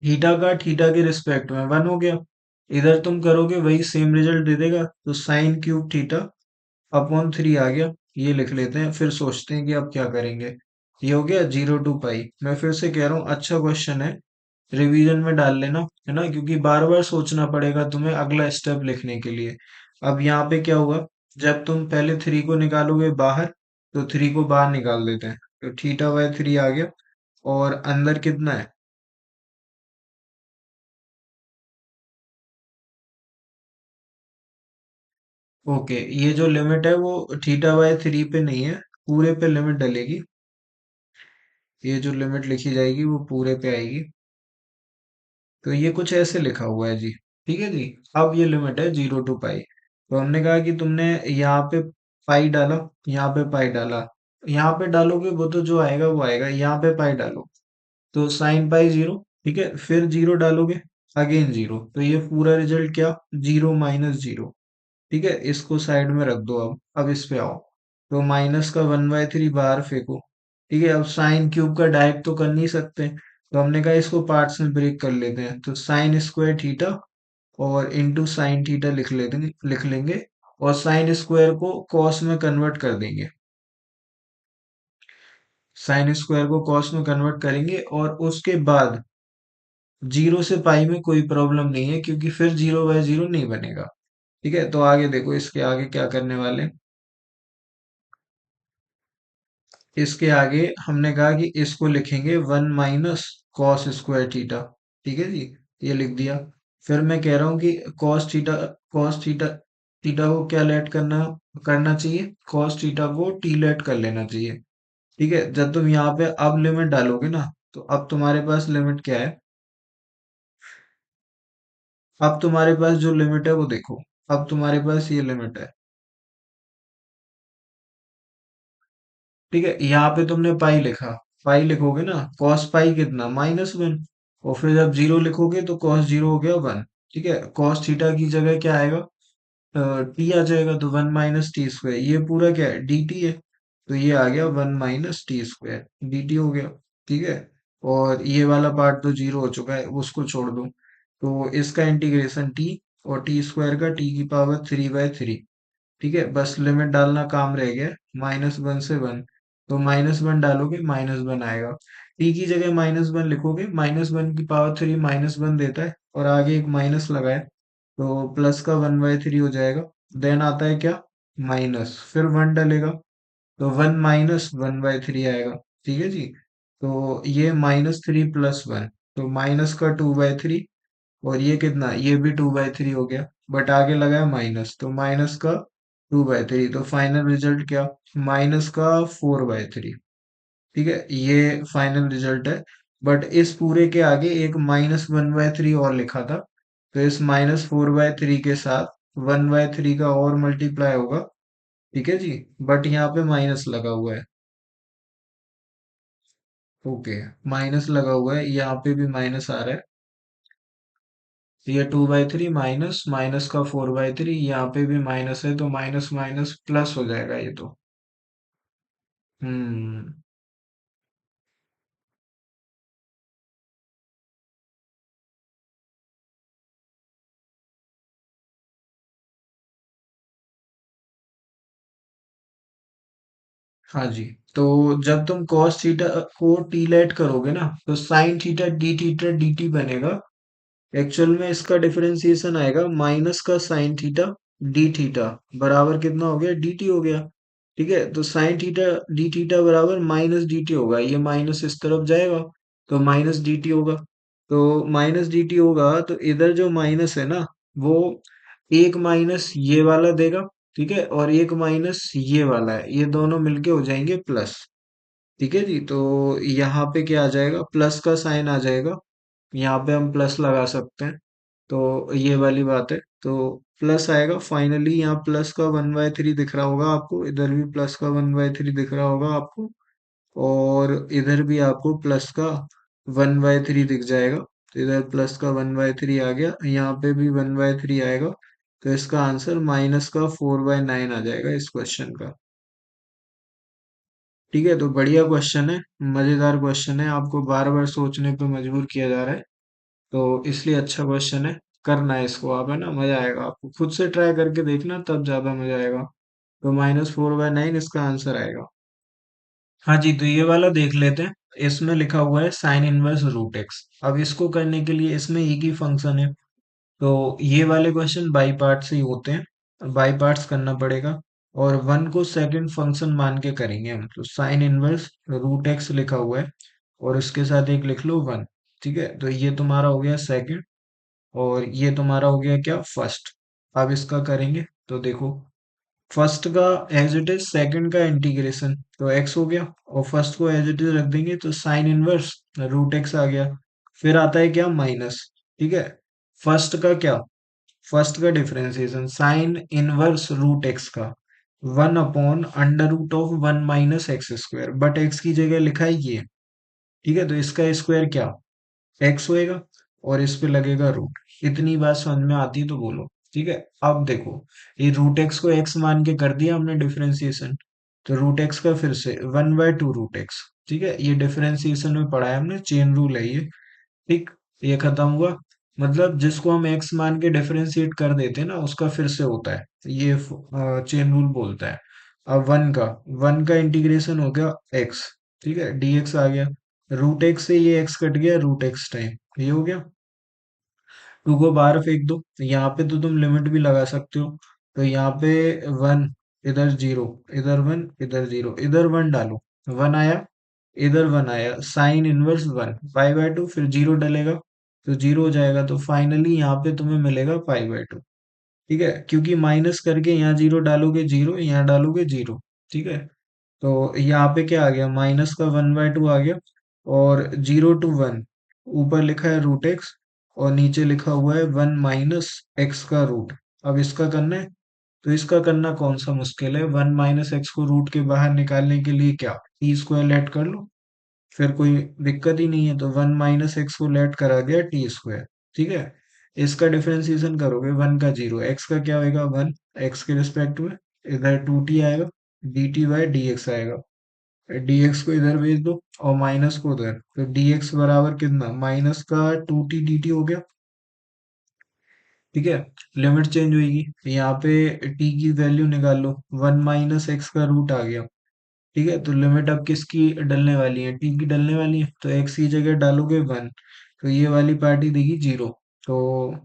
थीटा का थीटा के रिस्पेक्ट में 1 हो गया, इधर तुम करोगे वही सेम रिजल्ट दे देगा, तो साइन क्यूब थीटा अपॉन 3 आ गया। ये लिख लेते हैं, फिर सोचते हैं कि अब क्या करेंगे। ये हो गया जीरो टू पाई। मैं फिर से कह रहा हूँ, अच्छा क्वेश्चन है, रिवीजन में डाल लेना, है ना, क्योंकि बार बार सोचना पड़ेगा तुम्हें अगला स्टेप लिखने के लिए। अब यहाँ पे क्या हुआ, जब तुम पहले 3 को निकालोगे बाहर, तो 3 को बाहर निकाल देते हैं, तो थीटा बाय 3 आ गया। और अंदर कितना है, ओके, ये जो लिमिट है वो थीटा बाय 3 पे नहीं है, पूरे पे लिमिट डलेगी। ये जो लिमिट लिखी जाएगी वो पूरे पे आएगी। तो ये कुछ ऐसे लिखा हुआ है जी। ठीक है जी, अब ये लिमिट है जीरो टू पाई। तो हमने कहा कि तुमने यहाँ पे पाई डाला, यहाँ पे पाई डाला, यहाँ पे डालोगे वो तो जो आएगा वो आएगा, यहाँ पे पाई डालो तो साइन पाई जीरो। ठीक है, फिर जीरो डालोगे, अगेन जीरो, तो ये पूरा रिजल्ट क्या, जीरो माइनस जीरो। ठीक है, इसको साइड में रख दो। अब इस पे आओ, तो माइनस का 1/3 बाहर फेंको। ठीक है, अब साइन क्यूब का डायरेक्ट तो कर नहीं सकते, तो हमने कहा इसको पार्ट्स में ब्रेक कर लेते हैं, तो साइन स्क्वायर थीटा और इंटू साइन थीटा लिख लेंगे। और साइन स्क्वायर को कॉस में कन्वर्ट कर देंगे। साइन स्क्वायर को कॉस में कन्वर्ट करेंगे और उसके बाद जीरो से पाई में कोई प्रॉब्लम नहीं है, क्योंकि फिर जीरो बाय जीरो नहीं बनेगा। ठीक है, तो आगे देखो, इसके आगे क्या करने वाले हैं। इसके आगे हमने कहा कि इसको लिखेंगे 1 - cos स्क्वायर थीटा। ठीक है जी, ये लिख दिया। फिर मैं कह रहा हूँ कि कॉस थीटा थीटा को क्या लेट करना करना चाहिए, कॉस थीटा को टी लेट कर लेना चाहिए। ठीक है, जब तुम यहाँ पे अब लिमिट डालोगे ना, तो अब तुम्हारे पास लिमिट क्या है, अब तुम्हारे पास जो लिमिट है वो देखो। अब तुम्हारे पास ये लिमिट है। ठीक है, यहाँ पे तुमने पाई लिखा, पाई लिखोगे ना, कॉस पाई कितना, -1। और फिर जब जीरो लिखोगे तो कॉस जीरो हो गया 1। ठीक है, कॉस थीटा की जगह क्या आएगा, टी आ जाएगा, तो 1 - टी स्क्वायर, ये पूरा क्या है, डी टी है। तो ये आ गया 1 - टी स्क्वायर, डी टी हो गया। ठीक है, और ये वाला पार्ट तो जीरो हो चुका है, उसको छोड़ दो। तो इसका इंटीग्रेशन टी, और टी स्क्वायर का टी⁻³ ठीक है, बस लिमिट डालना काम रह गया, -1 से 1। तो -1 डालोगे, -1 आएगा। टी की जगह -1 लिखोगे, -1 की पावर 3 -1 देता है, और आगे एक माइनस लगाए, तो प्लस का 1/3 हो जाएगा। देन आता है क्या, माइनस, फिर 1 डलेगा, तो 1 - 1/3 आएगा। ठीक है जी, तो ये -3 + 1, तो माइनस का 2/3, और ये कितना, ये भी 2/3 हो गया, बट आगे लगा है माइनस, तो माइनस का 2/3, तो फाइनल रिजल्ट क्या, माइनस का 4/3। ठीक है, ये फाइनल रिजल्ट है। बट इस पूरे के आगे एक -1/3 और लिखा था, तो इस -4/3 के साथ 1/3 का और मल्टीप्लाई होगा। ठीक है जी, बट यहाँ पे माइनस लगा हुआ है। ओके, माइनस लगा हुआ है, यहाँ पे भी माइनस आ रहा है। तो ये 2/3 माइनस माइनस का 4/3, यहाँ पे भी माइनस है, तो माइनस माइनस प्लस हो जाएगा ये तो। हम्म। हाँ जी, तो जब तुम cos थीटा को टी लेट करोगे ना, तो sin थीटा डी टी बनेगा। एक्चुअल में इसका डिफरेंशिएशन आएगा, माइनस का साइन थीटा डी थीटा बराबर कितना हो गया, डी टी हो गया। ठीक है, तो साइन थीटा डी थीटा बराबर -dt होगा, ये माइनस इस तरफ जाएगा, तो -dt होगा। तो -dt होगा, तो इधर जो माइनस है ना, वो एक माइनस ये वाला देगा। ठीक है, और एक माइनस ये वाला है, ये दोनों मिलके हो जाएंगे प्लस। ठीक है जी, तो यहाँ पे क्या आ जाएगा, प्लस का साइन आ जाएगा, यहाँ पे हम प्लस लगा सकते हैं। तो ये वाली बात है, तो प्लस आएगा फाइनली, यहाँ प्लस का 1/3 दिख रहा होगा आपको, इधर भी प्लस का 1/3 दिख रहा होगा आपको, और इधर भी आपको प्लस का 1/3 दिख जाएगा। तो इधर प्लस का 1/3 आ गया, यहाँ पे भी 1/3 आएगा। तो इसका आंसर माइनस का 4/9 आ जाएगा इस क्वेश्चन का। ठीक है, तो बढ़िया क्वेश्चन है, मजेदार क्वेश्चन है, आपको बार बार सोचने पे मजबूर किया जा रहा है, तो इसलिए अच्छा क्वेश्चन है। करना है इसको आप, है ना, मजा आएगा आपको, खुद से ट्राई करके देखना, तब ज्यादा मजा आएगा। तो -4/9 इसका आंसर आएगा। हाँ जी, तो ये वाला देख लेते हैं। इसमें लिखा हुआ है sin−1 √x। अब इसको करने के लिए इसमें एक ही फंक्शन है, तो ये वाले क्वेश्चन बाई पार्ट्स ही होते हैं, बाई पार्ट्स करना पड़ेगा। और वन को सेकंड फंक्शन मान के करेंगे हम, तो sin−1 √x लिखा हुआ है, और इसके साथ एक लिख लो 1। ठीक है, तो ये तुम्हारा हो गया सेकंड, और ये तुम्हारा हो गया क्या, फर्स्ट। अब इसका करेंगे, तो देखो, फर्स्ट का एज इट इज, सेकंड का इंटीग्रेशन, तो x हो गया, और फर्स्ट को एज इट इज रख देंगे, तो sin−1 √x आ गया। फिर आता है क्या, माइनस। ठीक है, फर्स्ट का क्या, फर्स्ट का डिफरेंशिएशन sin−1 √x का 1/√1 - x², बट x की जगह लिखा है ये। ठीक है, तो इसका स्क्वायर क्या, x होएगा, और इस पे लगेगा रूट। इतनी बात समझ में आती है तो बोलो। ठीक है, अब देखो, ये √x को x मान के कर दिया हमने डिफरेंशिएशन, तो √x का फिर से 1/2 √x। ठीक है, ये डिफरेंशिएशन में पढ़ा है हमने, चेन रूल है ये। ठीक, ये खत्म हुआ। मतलब जिसको हम एक्स मान के डिफरेंशिएट कर देते हैं ना, उसका फिर से होता है, ये चेन रूल बोलता है। अब वन का इंटीग्रेशन हो गया एक्स, ठीक है, डीएक्स आ गया, रूट एक्स से ये एक्स कट गया, रूट एक्स टाइम ये हो गया। टू को बाहर फेंक दो, तो यहाँ पे तो तुम लिमिट भी लगा सकते हो। तो यहाँ पे वन, इधर जीरो, इधर वन, इधर जीरो, इधर वन डालो, वन आया, इधर वन आया, sine inverse one, pi by to, फिर जीरो डलेगा तो जीरो हो जाएगा, तो फाइनली यहाँ पे तुम्हें मिलेगा पाई बाय टू। ठीक है, क्योंकि माइनस करके यहाँ जीरो डालोगे, जीरो यहाँ डालोगे, जीरो। ठीक है, तो यहाँ पे क्या आ गया, माइनस का वन बाय टू आ गया, और जीरो टू वन, ऊपर लिखा है रूट एक्स, और नीचे लिखा हुआ है वन माइनस एक्स का रूट। अब इसका करना है, तो इसका करना कौन सा मुश्किल है, वन माइनस एक्स को रूट के बाहर निकालने के लिए क्या, टी स्क्वायर लेट कर लो, फिर कोई दिक्कत ही नहीं है। तो वन माइनस एक्स को लेट करा गया टी स्क्वायर। ठीक है, इसका डिफरेंशिएशन करोगे, वन का जीरो, एक्स का क्या होएगा वन, एक्स के रिस्पेक्ट में, इधर टू टी आएगा, D T by D x आएगा, डीएक्स को इधर भेज दो और माइनस को उधर, तो डीएक्स बराबर कितना, माइनस का टू टी डी टी हो गया। ठीक है, लिमिट चेंज होगी, यहाँ पे टी की वैल्यू निकाल लो, वन माइनस एक्स का रूट आ गया। ठीक है, तो लिमिट अब किसकी डलने वाली है, टी की डलने वाली है, तो एक्स की जगह डालोगे वन, तो ये वाली पार्टी देगी जीरो, तो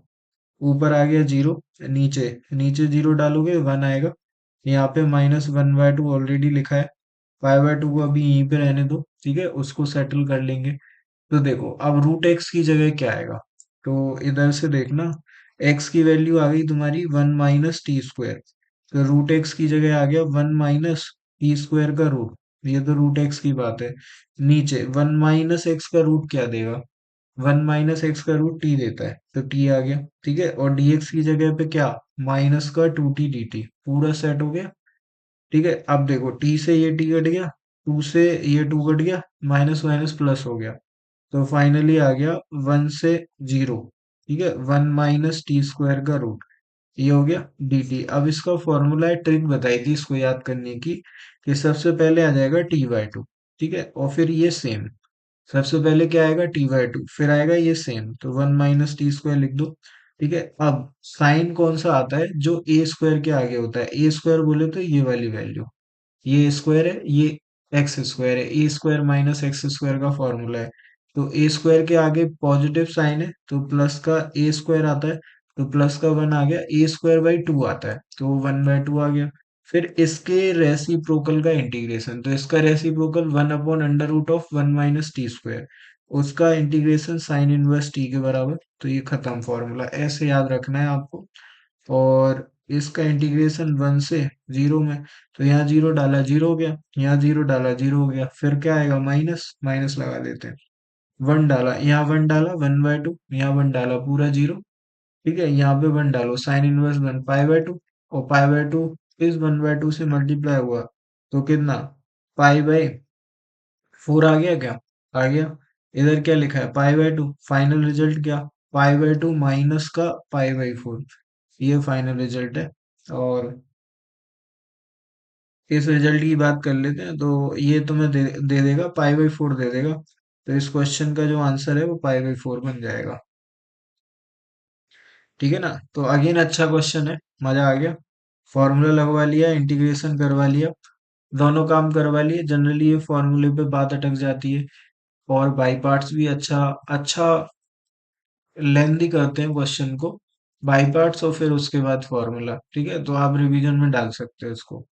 ऊपर आ गया जीरो, नीचे नीचे जीरो डालोगे वन आएगा, यहाँ पे minus one by to already लिखा है, फाइव बाय टू को अभी यहीं पे रहने दो, ठीक है, उसको सेटल कर लेंगे। तो देखो अब रूट एक्स की जगह क्या आएगा, तो इधर से देखना, एक्स की वैल्यू आ गई तुम्हारी वन माइनस टी स्क्वायर, तो रूट एक्स की जगह आ गया वन माइनस टी स्क्वायर का रूट, ये तो रूट एक्स की बात है। नीचे वन माइनस एक्स का रूट क्या देगा, वन माइनस एक्स का रूट टी देता है, तो टी आ गया। ठीक है, और डीएक्स की जगह पे क्या, माइनस का टू टी डी टी, पूरा सेट हो गया। ठीक है, अब देखो टी से ये टी कट गया, टू से ये टू कट गया, माइनस माइनस प्लस हो गया, तो फाइनली आ गया वन से जीरो। ठीक है, वन माइनस टी स्क्वायर का रूट, ये हो गया डी टी। अब इसका फॉर्मूला है, ट्रिक बताई थी इसको याद करने की, कि सबसे पहले आ जाएगा टी बाय टू, ठीक है, और फिर ये सेम, सबसे पहले क्या आएगा टी बाय टू, फिर आएगा ये सेम, तो वन माइनस टी स्क्वायर लिख दो। ठीक है, अब साइन कौन सा आता है, जो ए स्क्वायर के आगे होता है, ए स्क्वायर बोले तो ये वाली वैल्यू, ये स्क्वायर है, ये एक्स स्क्वायर है, ए स्क्वायर माइनस एक्स स्क्वायर का फॉर्मूला है। तो ए स्क्वायर के आगे पॉजिटिव साइन है, तो प्लस का ए स्क्वायर आता है, तो प्लस का वन आ गया, ए स्क्वायर बाई टू आता है, तो वन बाई टू आ गया। फिर इसके रेसिप्रोकल का इंटीग्रेशन, तो इसका reciprocal one upon under root of one minus T square, उसका इंटीग्रेशन साइन इनवर्स टी के बराबर। तो ये खत्म फॉर्मूला, ऐसे याद रखना है आपको। और इसका इंटीग्रेशन वन से जीरो में, तो यहाँ जीरो डाला जीरो हो गया, यहाँ जीरो डाला जीरो हो गया, फिर क्या आएगा माइनस, माइनस लगा देते हैं, वन डाला, यहाँ वन डाला वन बाय टू, यहाँ वन डाला पूरा जीरो। ठीक है, यहाँ पे वन डालो, sine inverse one pi by two, और पाई बाय टू इस वन बाय टू से मल्टीप्लाई हुआ, तो कितना, पाई बाय फोर आ गया क्या, आ गया। इधर क्या लिखा है, पाई बाय टू, फाइनल रिजल्ट क्या, पाई बाय टू माइनस का पाई बाय फोर, ये फाइनल रिजल्ट है। और इस रिजल्ट की बात कर लेते हैं, तो ये तुम्हें दे देगा पाई बाई फोर दे देगा, तो इस क्वेश्चन का जो आंसर है वो पाई बाई फोर बन जाएगा। ठीक है ना, तो अगेन अच्छा क्वेश्चन है, मजा आ गया, फॉर्मूला लगवा लिया, इंटीग्रेशन करवा लिया, दोनों काम करवा लिए। जनरली ये फॉर्मूले पे बात अटक जाती है, और बाई पार्ट्स भी अच्छा अच्छा लेंदी करते हैं क्वेश्चन को, बाई पार्ट्स और फिर उसके बाद फॉर्मूला। ठीक है, तो आप रिवीजन में डाल सकते हो इसको।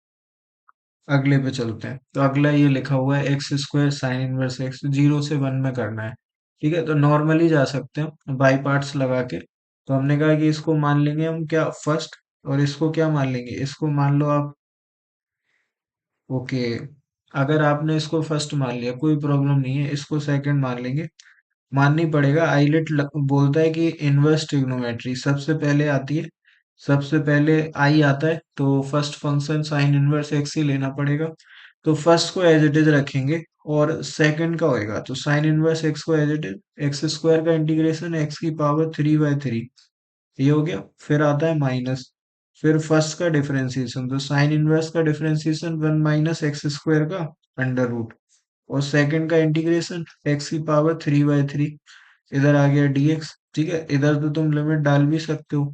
अगले पे चलते हैं, तो अगला ये लिखा हुआ है x square sine inverse x, zero से वन में करना है। ठीक है, तो नॉर्मली जा सकते हैं बाई पार्ट्स लगा के, तो हमने कहा कि इसको मान लेंगे हम क्या फर्स्ट, और इसको क्या मान लेंगे, इसको मान लो आप, ओके, अगर आपने इसको फर्स्ट मान लिया कोई प्रॉब्लम नहीं है, इसको सेकंड मान लेंगे, माननी पड़ेगा, आइलेट बोलता है कि इनवर्स ट्रिग्नोमेट्री सबसे पहले आती है, सबसे पहले आई आता है, तो first function sine inverse x ही लेना पड़ेगा, तो फर्स्ट को एज इट इज रखेंगे, और सेकंड का होएगा, तो साइन इनवर्स एक्स को as it is, X square का इंटीग्रेशन एक्स की पावर थ्री बाय थ्री, ये हो गया, फिर आता है माइनस, फिर फर्स्ट का डिफरेंशिएशन, तो साइन इनवर्स का differentiation one minus x square का अंडर रूट, और सेकंड का इंटीग्रेशन एक्स की पावर थ्री बाय थ्री, इधर आ गया dx। ठीक है, इधर तो तुम लिमिट डाल भी सकते हो,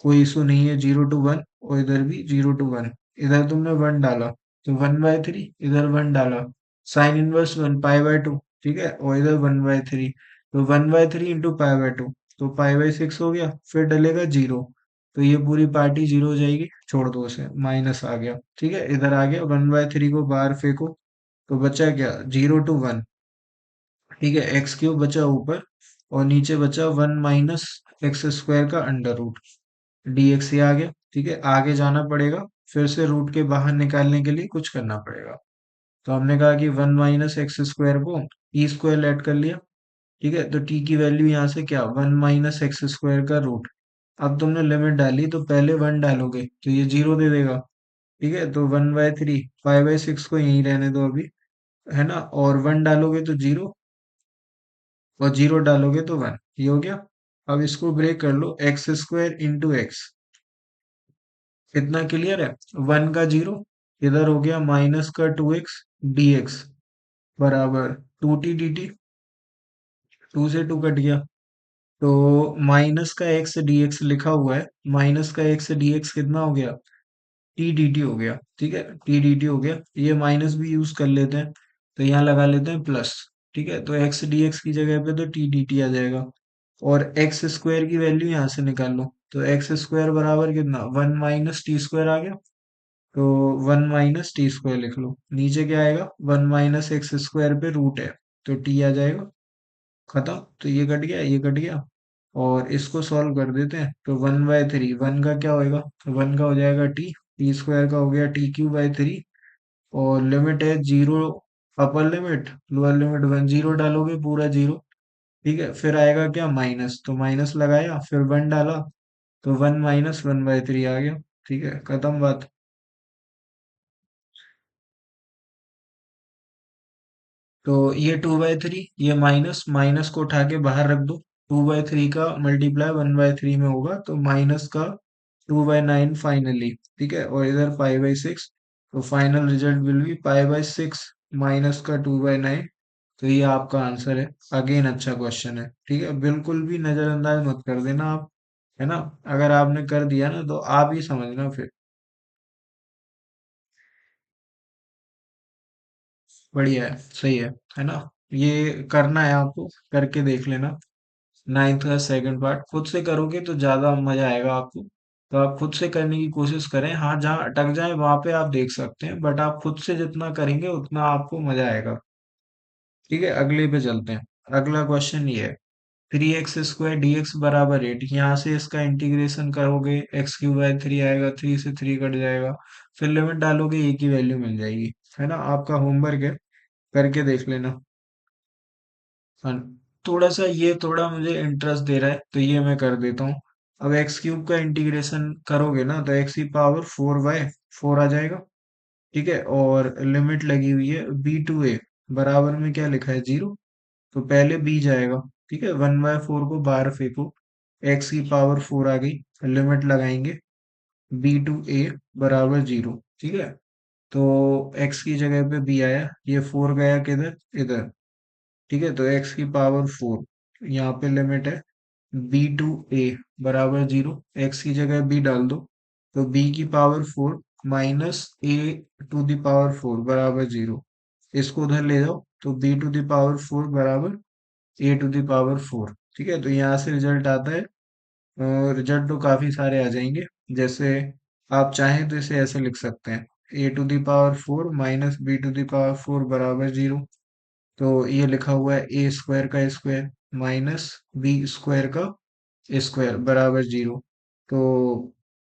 कोई इशू नहीं है, 0 to 1, और इधर भी 0 to 1। इधर तुमने 1 डाला तो 1/3, इधर 1 डाला, साइन इनवर्स 1 पाई बाय 2। ठीक है, और इधर 1/3, तो 1/3 इंटू पाई बाय 2, तो पाई बाय 6 हो गया, फिर डलेगा 0, तो ये पूरी पार्टी 0 हो जाएगी, छोड़ दो उसे, माइनस आ गया। ठीक है, इधर आ गया 1/3 को बाहर फेंको, तो बचा क्या, 0 to 1। ठीक है, x³ बचा ऊपर, और नीचे बचा 1 - x² का अंडर रूट, dx ये आ गया। ठीक है, आगे जाना पड़ेगा, फिर से रूट के बाहर निकालने के लिए कुछ करना पड़ेगा। तो हमने कहा कि 1 - x² को t² ऐड कर लिया। ठीक है, तो t की वैल्यू यहाँ से क्या, 1 - x² का रूट। अब तुमने लिमिट डाली तो पहले 1 डालोगे तो ये 0 दे देगा। ठीक है, तो 1/3, पाई बाय 6 को यहीं रहने दो अभी, है ना, और 1 डालोगे तो 0, और 0 डालोगे तो 1, ये हो गया। अब इसको ब्रेक कर लो, x² × x, इतना क्लियर है। 1 का 0, इधर हो गया -2x dx बराबर 2t dt, 2 से 2 कट गया, तो -का x dx लिखा हुआ है, -का x dx कितना हो गया, टी डी टी हो गया। ठीक है, टी डी टी हो गया, ये माइनस भी यूज कर लेते हैं, तो यहाँ लगा लेते हैं प्लस। ठीक है, तो एक्स डी एक्स की जगह पे तो टी डी टी आ जाएगा, और x² की वैल्यू यहाँ से निकाल लो, तो x² बराबर कितना, 1 - t² आ गया, तो 1 - t² लिख लो। नीचे क्या आएगा, 1 - x² पे रूट है, तो t आ जाएगा, खत्म। तो ये कट गया, ये कट गया, और इसको सॉल्व कर देते हैं, तो 1/3, 1 का क्या होएगा, 1 का हो जाएगा t² का हो गया t³/3, और लिमिट है 0, अपर लिमिट लोअर लिमिट 1, 0 डालोगे पूरा 0। ठीक है, फिर आएगा क्या, माइनस, तो माइनस लगाया, फिर 1 डाला, तो 1 - 1/3 आ गया। ठीक है, खत्म बात। तो ये 2/3, ये माइनस माइनस को उठा के बाहर रख दो, 2/3 का मल्टीप्लाई 1/3 में होगा, तो माइनस का 2/9 फाइनली। ठीक है, और इधर पाई बाय 6, तो final result will be pi by 6 minus का 2/9। तो ये आपका आंसर है। अगेन अच्छा क्वेश्चन है। ठीक है, बिल्कुल भी नजरअंदाज मत कर देना आप, है ना, अगर आपने कर दिया ना तो आप ही समझना फिर। बढ़िया है, सही है ना, ये करना है आपको, करके देख लेना। नाइन्थ का सेकंड पार्ट खुद से करोगे तो ज्यादा मजा आएगा आपको, तो आप खुद से करने की कोशिश करें। हाँ, जहाँ अटक जाए वहां पे आप देख सकते हैं, बट आप खुद से जितना करेंगे उतना आपको मजा आएगा। ठीक है, अगले पे चलते हैं। अगला क्वेश्चन ये है, 3x² dx बराबर 8। यहाँ से इसका इंटीग्रेशन करोगे, x³/3 आएगा, 3 से 3 कट जाएगा, फिर लिमिट डालोगे, a की वैल्यू मिल जाएगी, है ना, आपका होमवर्क है, करके देख लेना। हाँ, थोड़ा सा ये थोड़ा मुझे इंटरेस्ट दे रहा है, तो ये मैं कर देता हूँ। अब x³ का इंटीग्रेशन करोगे ना, तो x⁴/4 आ जाएगा। ठीक है, और लिमिट लगी हुई है b to a, बराबर में क्या लिखा है, 0, तो पहले b जाएगा। ठीक है, 1/4 को बाहर फेंको, x⁴ आ गई, लिमिट लगाएंगे b to a बराबर 0। ठीक है, तो x की जगह पे b आया, ये 4 गया किधर, इधर। ठीक है, तो x⁴ यहाँ पे लिमिट है b to a बराबर 0, x की जगह b डाल दो, तो b⁴ -a⁴ बराबर 0, इसको उधर ले जाओ, तो b⁴ बराबर a⁴। ठीक है, तो यहाँ से रिजल्ट आता है, रिजल्ट तो काफी सारे आ जाएंगे। जैसे आप चाहें तो इसे ऐसे लिख सकते हैं, a⁴ -b⁴ बराबर 0, तो ये लिखा हुआ है a² का स्क्वायर -b² का स्क्वायर बराबर 0, तो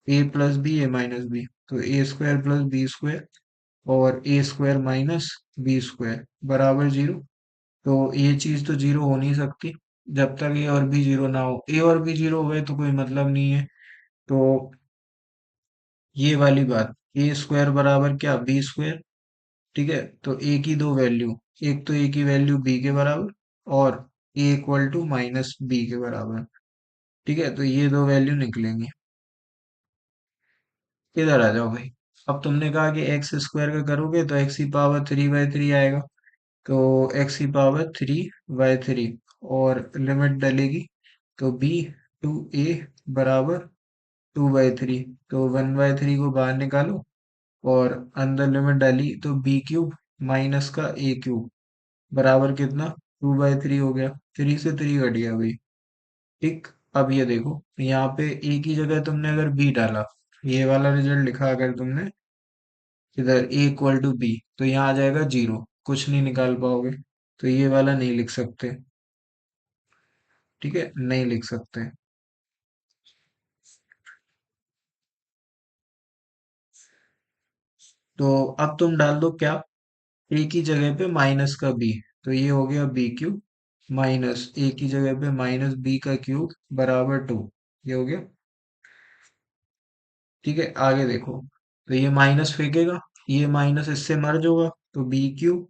a+b, a-b, तो a² + b² और a² - b² बराबर 0। तो ये चीज तो 0 हो नहीं सकती जब तक ए और बी 0 ना हो, ए और बी 0 हो गए तो कोई मतलब नहीं है। तो ये वाली बात, a² बराबर क्या, b²। ठीक है, तो ए की दो वैल्यू, एक तो ए की वैल्यू बी के बराबर, और a = -b के बराबर। ठीक है, तो ये दो वैल्यू निकलेंगी। इधर आ जाओ भाई। अब तुमने कहा कि x² का करोगे तो x⁴ 3/3 आएगा, तो x⁴ 3/3, और लिमिट डलेगी तो बी टू ए बराबर 2/3। तो 1/3 को बाहर निकालो और अंदर लिमिट डाली तो बी क्यूब माइनस का ए क्यूब बराबर कितना 2/3 हो गया। 3 से 3 कट गया भाई। ठीक। अब ये देखो यहाँ पे ए की जगह तुमने अगर बी डाला, ये वाला रिजल्ट लिखा अगर तुमने इधर ए इक्वल टू बी, तो यहाँ आ जाएगा 0, कुछ नहीं निकाल पाओगे। तो ये वाला नहीं लिख सकते। ठीक है, नहीं लिख सकते। तो अब तुम डाल दो क्या, ए की जगह पे माइनस का बी, तो ये हो गया बी क्यूब माइनस ए की जगह पे माइनस बी का क्यूब बराबर 2। ये हो गया। ठीक है, आगे देखो। तो ये माइनस फेंकेगा, ये माइनस इससे मर्ज होगा, तो B cube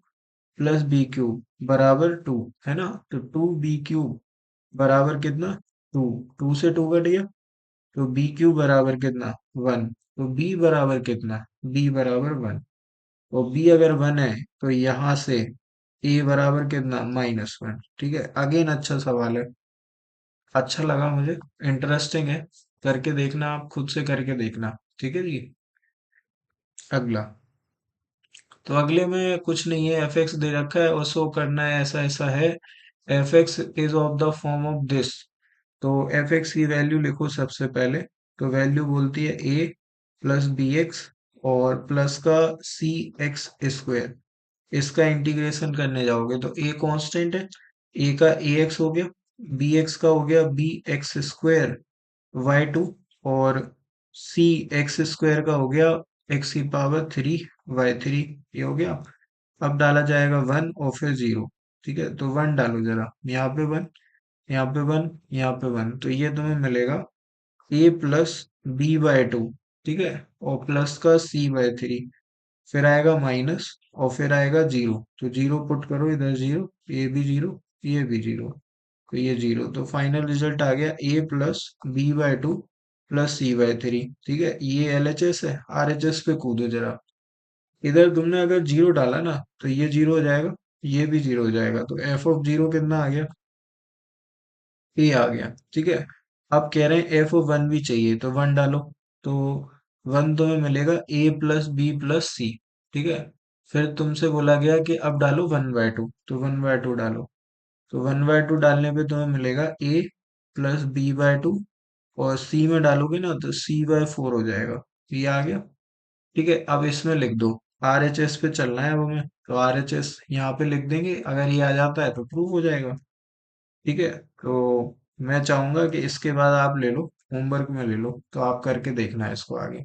plus B cube बराबर 2, है ना। तो 2b³ बराबर कितना 2। 2 से 2 कट गया, तो बी क्यूब बराबर कितना 1। तो बी बराबर कितना, बी बराबर 1। और बी अगर 1 है तो यहाँ से ए बराबर कितना -1। ठीक है, अगेन अच्छा सवाल है, अच्छा लगा मुझे, इंटरेस्टिंग है। करके देखना, आप खुद से करके देखना। ठीक है जी। अगला, तो अगले में कुछ नहीं है, एफ एक्स दे रखा है और शो करना है ऐसा ऐसा है। F x is of the form of this. तो एफ एक्स की वैल्यू लिखो सबसे पहले। तो वैल्यू बोलती है ए प्लस बी एक्स और प्लस का सी एक्स स्क्वायर। इसका इंटीग्रेशन करने जाओगे तो ए कांस्टेंट है, ए का ए एक्स हो गया, बी एक्स का हो गया बी एक्स स्क्वायर y2, और सी एक्स स्क्वायर का हो गया x³ y3। ये हो गया। अब डाला जाएगा 1 और फिर 0। ठीक है, तो 1 डालो जरा, यहाँ पे 1, यहाँ पे 1, यहाँ पे 1, तो ये तुम्हें मिलेगा a प्लस b/2। ठीक है, और प्लस का c/3, फिर आएगा माइनस और फिर आएगा 0। तो 0 पुट करो इधर, 0, ये भी 0, ये भी 0, तो ये 0। तो फाइनल रिजल्ट आ गया a plus b/2 plus c/3। ठीक है, ये LHS है, RHS पे कूदो जरा। इधर तुमने अगर 0 डाला ना तो ये 0 हो जाएगा, ये भी 0 हो जाएगा, तो f(0) कितना आ गया, ए आ गया। ठीक है, अब कह रहे हैं f(1) भी चाहिए, तो 1 डालो। तो 1 तुम्हें मिलेगा a प्लस बी प्लस सी। ठीक है, फिर तुमसे बोला गया कि अब डालो 1/2, तो 1/2 डालो। तो 1/2 डालने पे तुम्हें मिलेगा a प्लस b/2, और c में डालोगे ना तो c/4 हो जाएगा। ये आ गया। ठीक है, अब इसमें लिख दो, RHS पे चलना है अब हमें, तो RHS यहाँ पे लिख देंगे, अगर ये आ जाता है तो प्रूव हो जाएगा। ठीक है, तो मैं चाहूंगा कि इसके बाद आप ले लो, होमवर्क में ले लो, तो आप करके देखना है इसको आगे।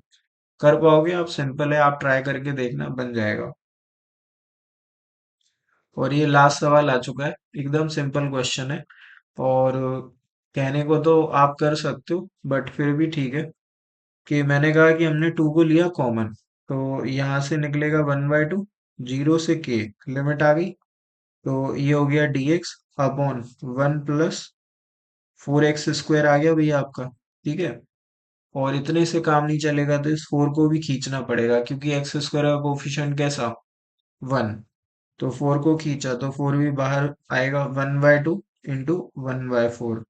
कर पाओगे आप, सिंपल है, आप ट्राई करके देखना, बन जाएगा। और ये लास्ट सवाल आ चुका है, एकदम सिंपल क्वेश्चन है। और कहने को तो आप कर सकते हो, बट फिर भी ठीक है। कि मैंने कहा कि हमने 2 को लिया कॉमन, तो यहाँ से निकलेगा 1/2, 0 से k लिमिट आ गई, तो ये हो गया dx अपॉन 1 प्लस 4x² आ गया भैया आपका। ठीक है, और इतने से काम नहीं चलेगा, तो इस 4 को भी खींचना पड़ेगा, क्योंकि x² का कोफिशिएंट कैसा 1। तो 4 को खींचा तो 4 भी बाहर आएगा, 1/2 इंटू 1/4।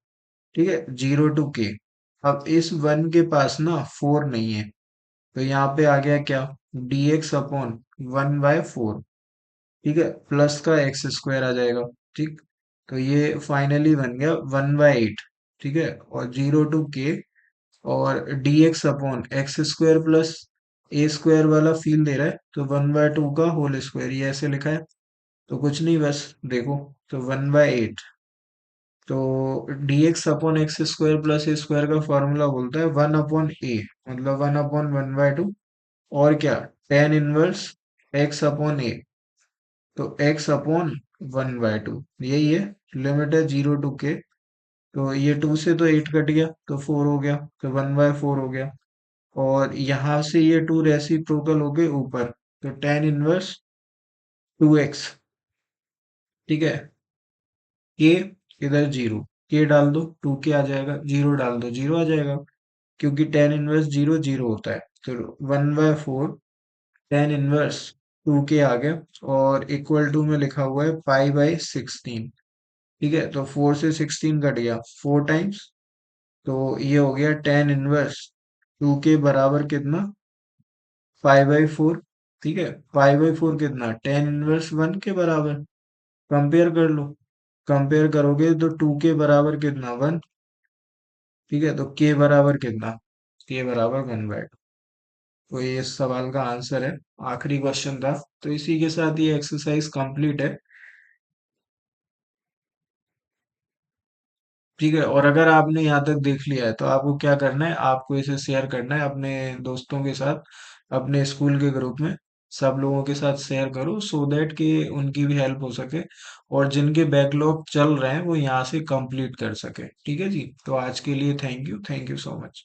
ठीक है, 0 to k। अब इस 1 के पास ना 4 नहीं है, तो यहाँ पे आ गया क्या, dx अपॉन 1/4। ठीक है, प्लस का x² आ जाएगा। ठीक, तो ये फाइनली बन गया 1/8। ठीक है, और 0 to k, और dx upon x² plus a² वाला फील दे रहा है, तो 1/2 का होल स्क्वायर, ये ऐसे लिखा है। तो कुछ नहीं, बस देखो, तो 1/8। तो dx upon x² plus a² का फॉर्मूला बोलता है 1/a, मतलब 1/1/2। और क्या, tan inverse x upon a, तो x अपॉन 1/2, यही है। लिमिट है 0 to k। तो ये 2 से तो 8 कट गया, तो 4 हो गया, तो 1/4 हो गया। और यहाँ से ये 2 रेसिप्रोकल हो गए ऊपर, तो tan इनवर्स 2x। ठीक है, के इधर 0, के डाल दो 2k आ जाएगा, 0 डाल दो 0 आ जाएगा, क्योंकि tan इनवर्स 0 0 होता है। तो 1/4 tan इनवर्स 2k आ गया, और इक्वल टू में लिखा हुआ है पाई बाई 16। ठीक है, तो 4 से 16 कट गया 4 टाइम्स, तो ये हो गया 10 इनवर्स 2 के बराबर कितना, 5/4। ठीक है, 5/4 कितना, 10 इनवर्स 1 के बराबर। कंपेयर कर लो, कंपेयर करोगे तो 2 के बराबर कितना, 1। ठीक है, तो के बराबर कितना, के बराबर 1/2। तो ये इस सवाल का आंसर है। आखिरी क्वेश्चन था, तो इसी के साथ ये एक्सरसाइज कंप्लीट है। ठीक है, और अगर आपने यहाँ तक देख लिया है तो आपको क्या करना है, आपको इसे शेयर करना है अपने दोस्तों के साथ, अपने स्कूल के ग्रुप में। सब लोगों के साथ शेयर करो सो दैट कि उनकी भी हेल्प हो सके, और जिनके बैकलॉग चल रहे हैं वो यहाँ से कंप्लीट कर सके। ठीक है जी, तो आज के लिए थैंक यू सो मच।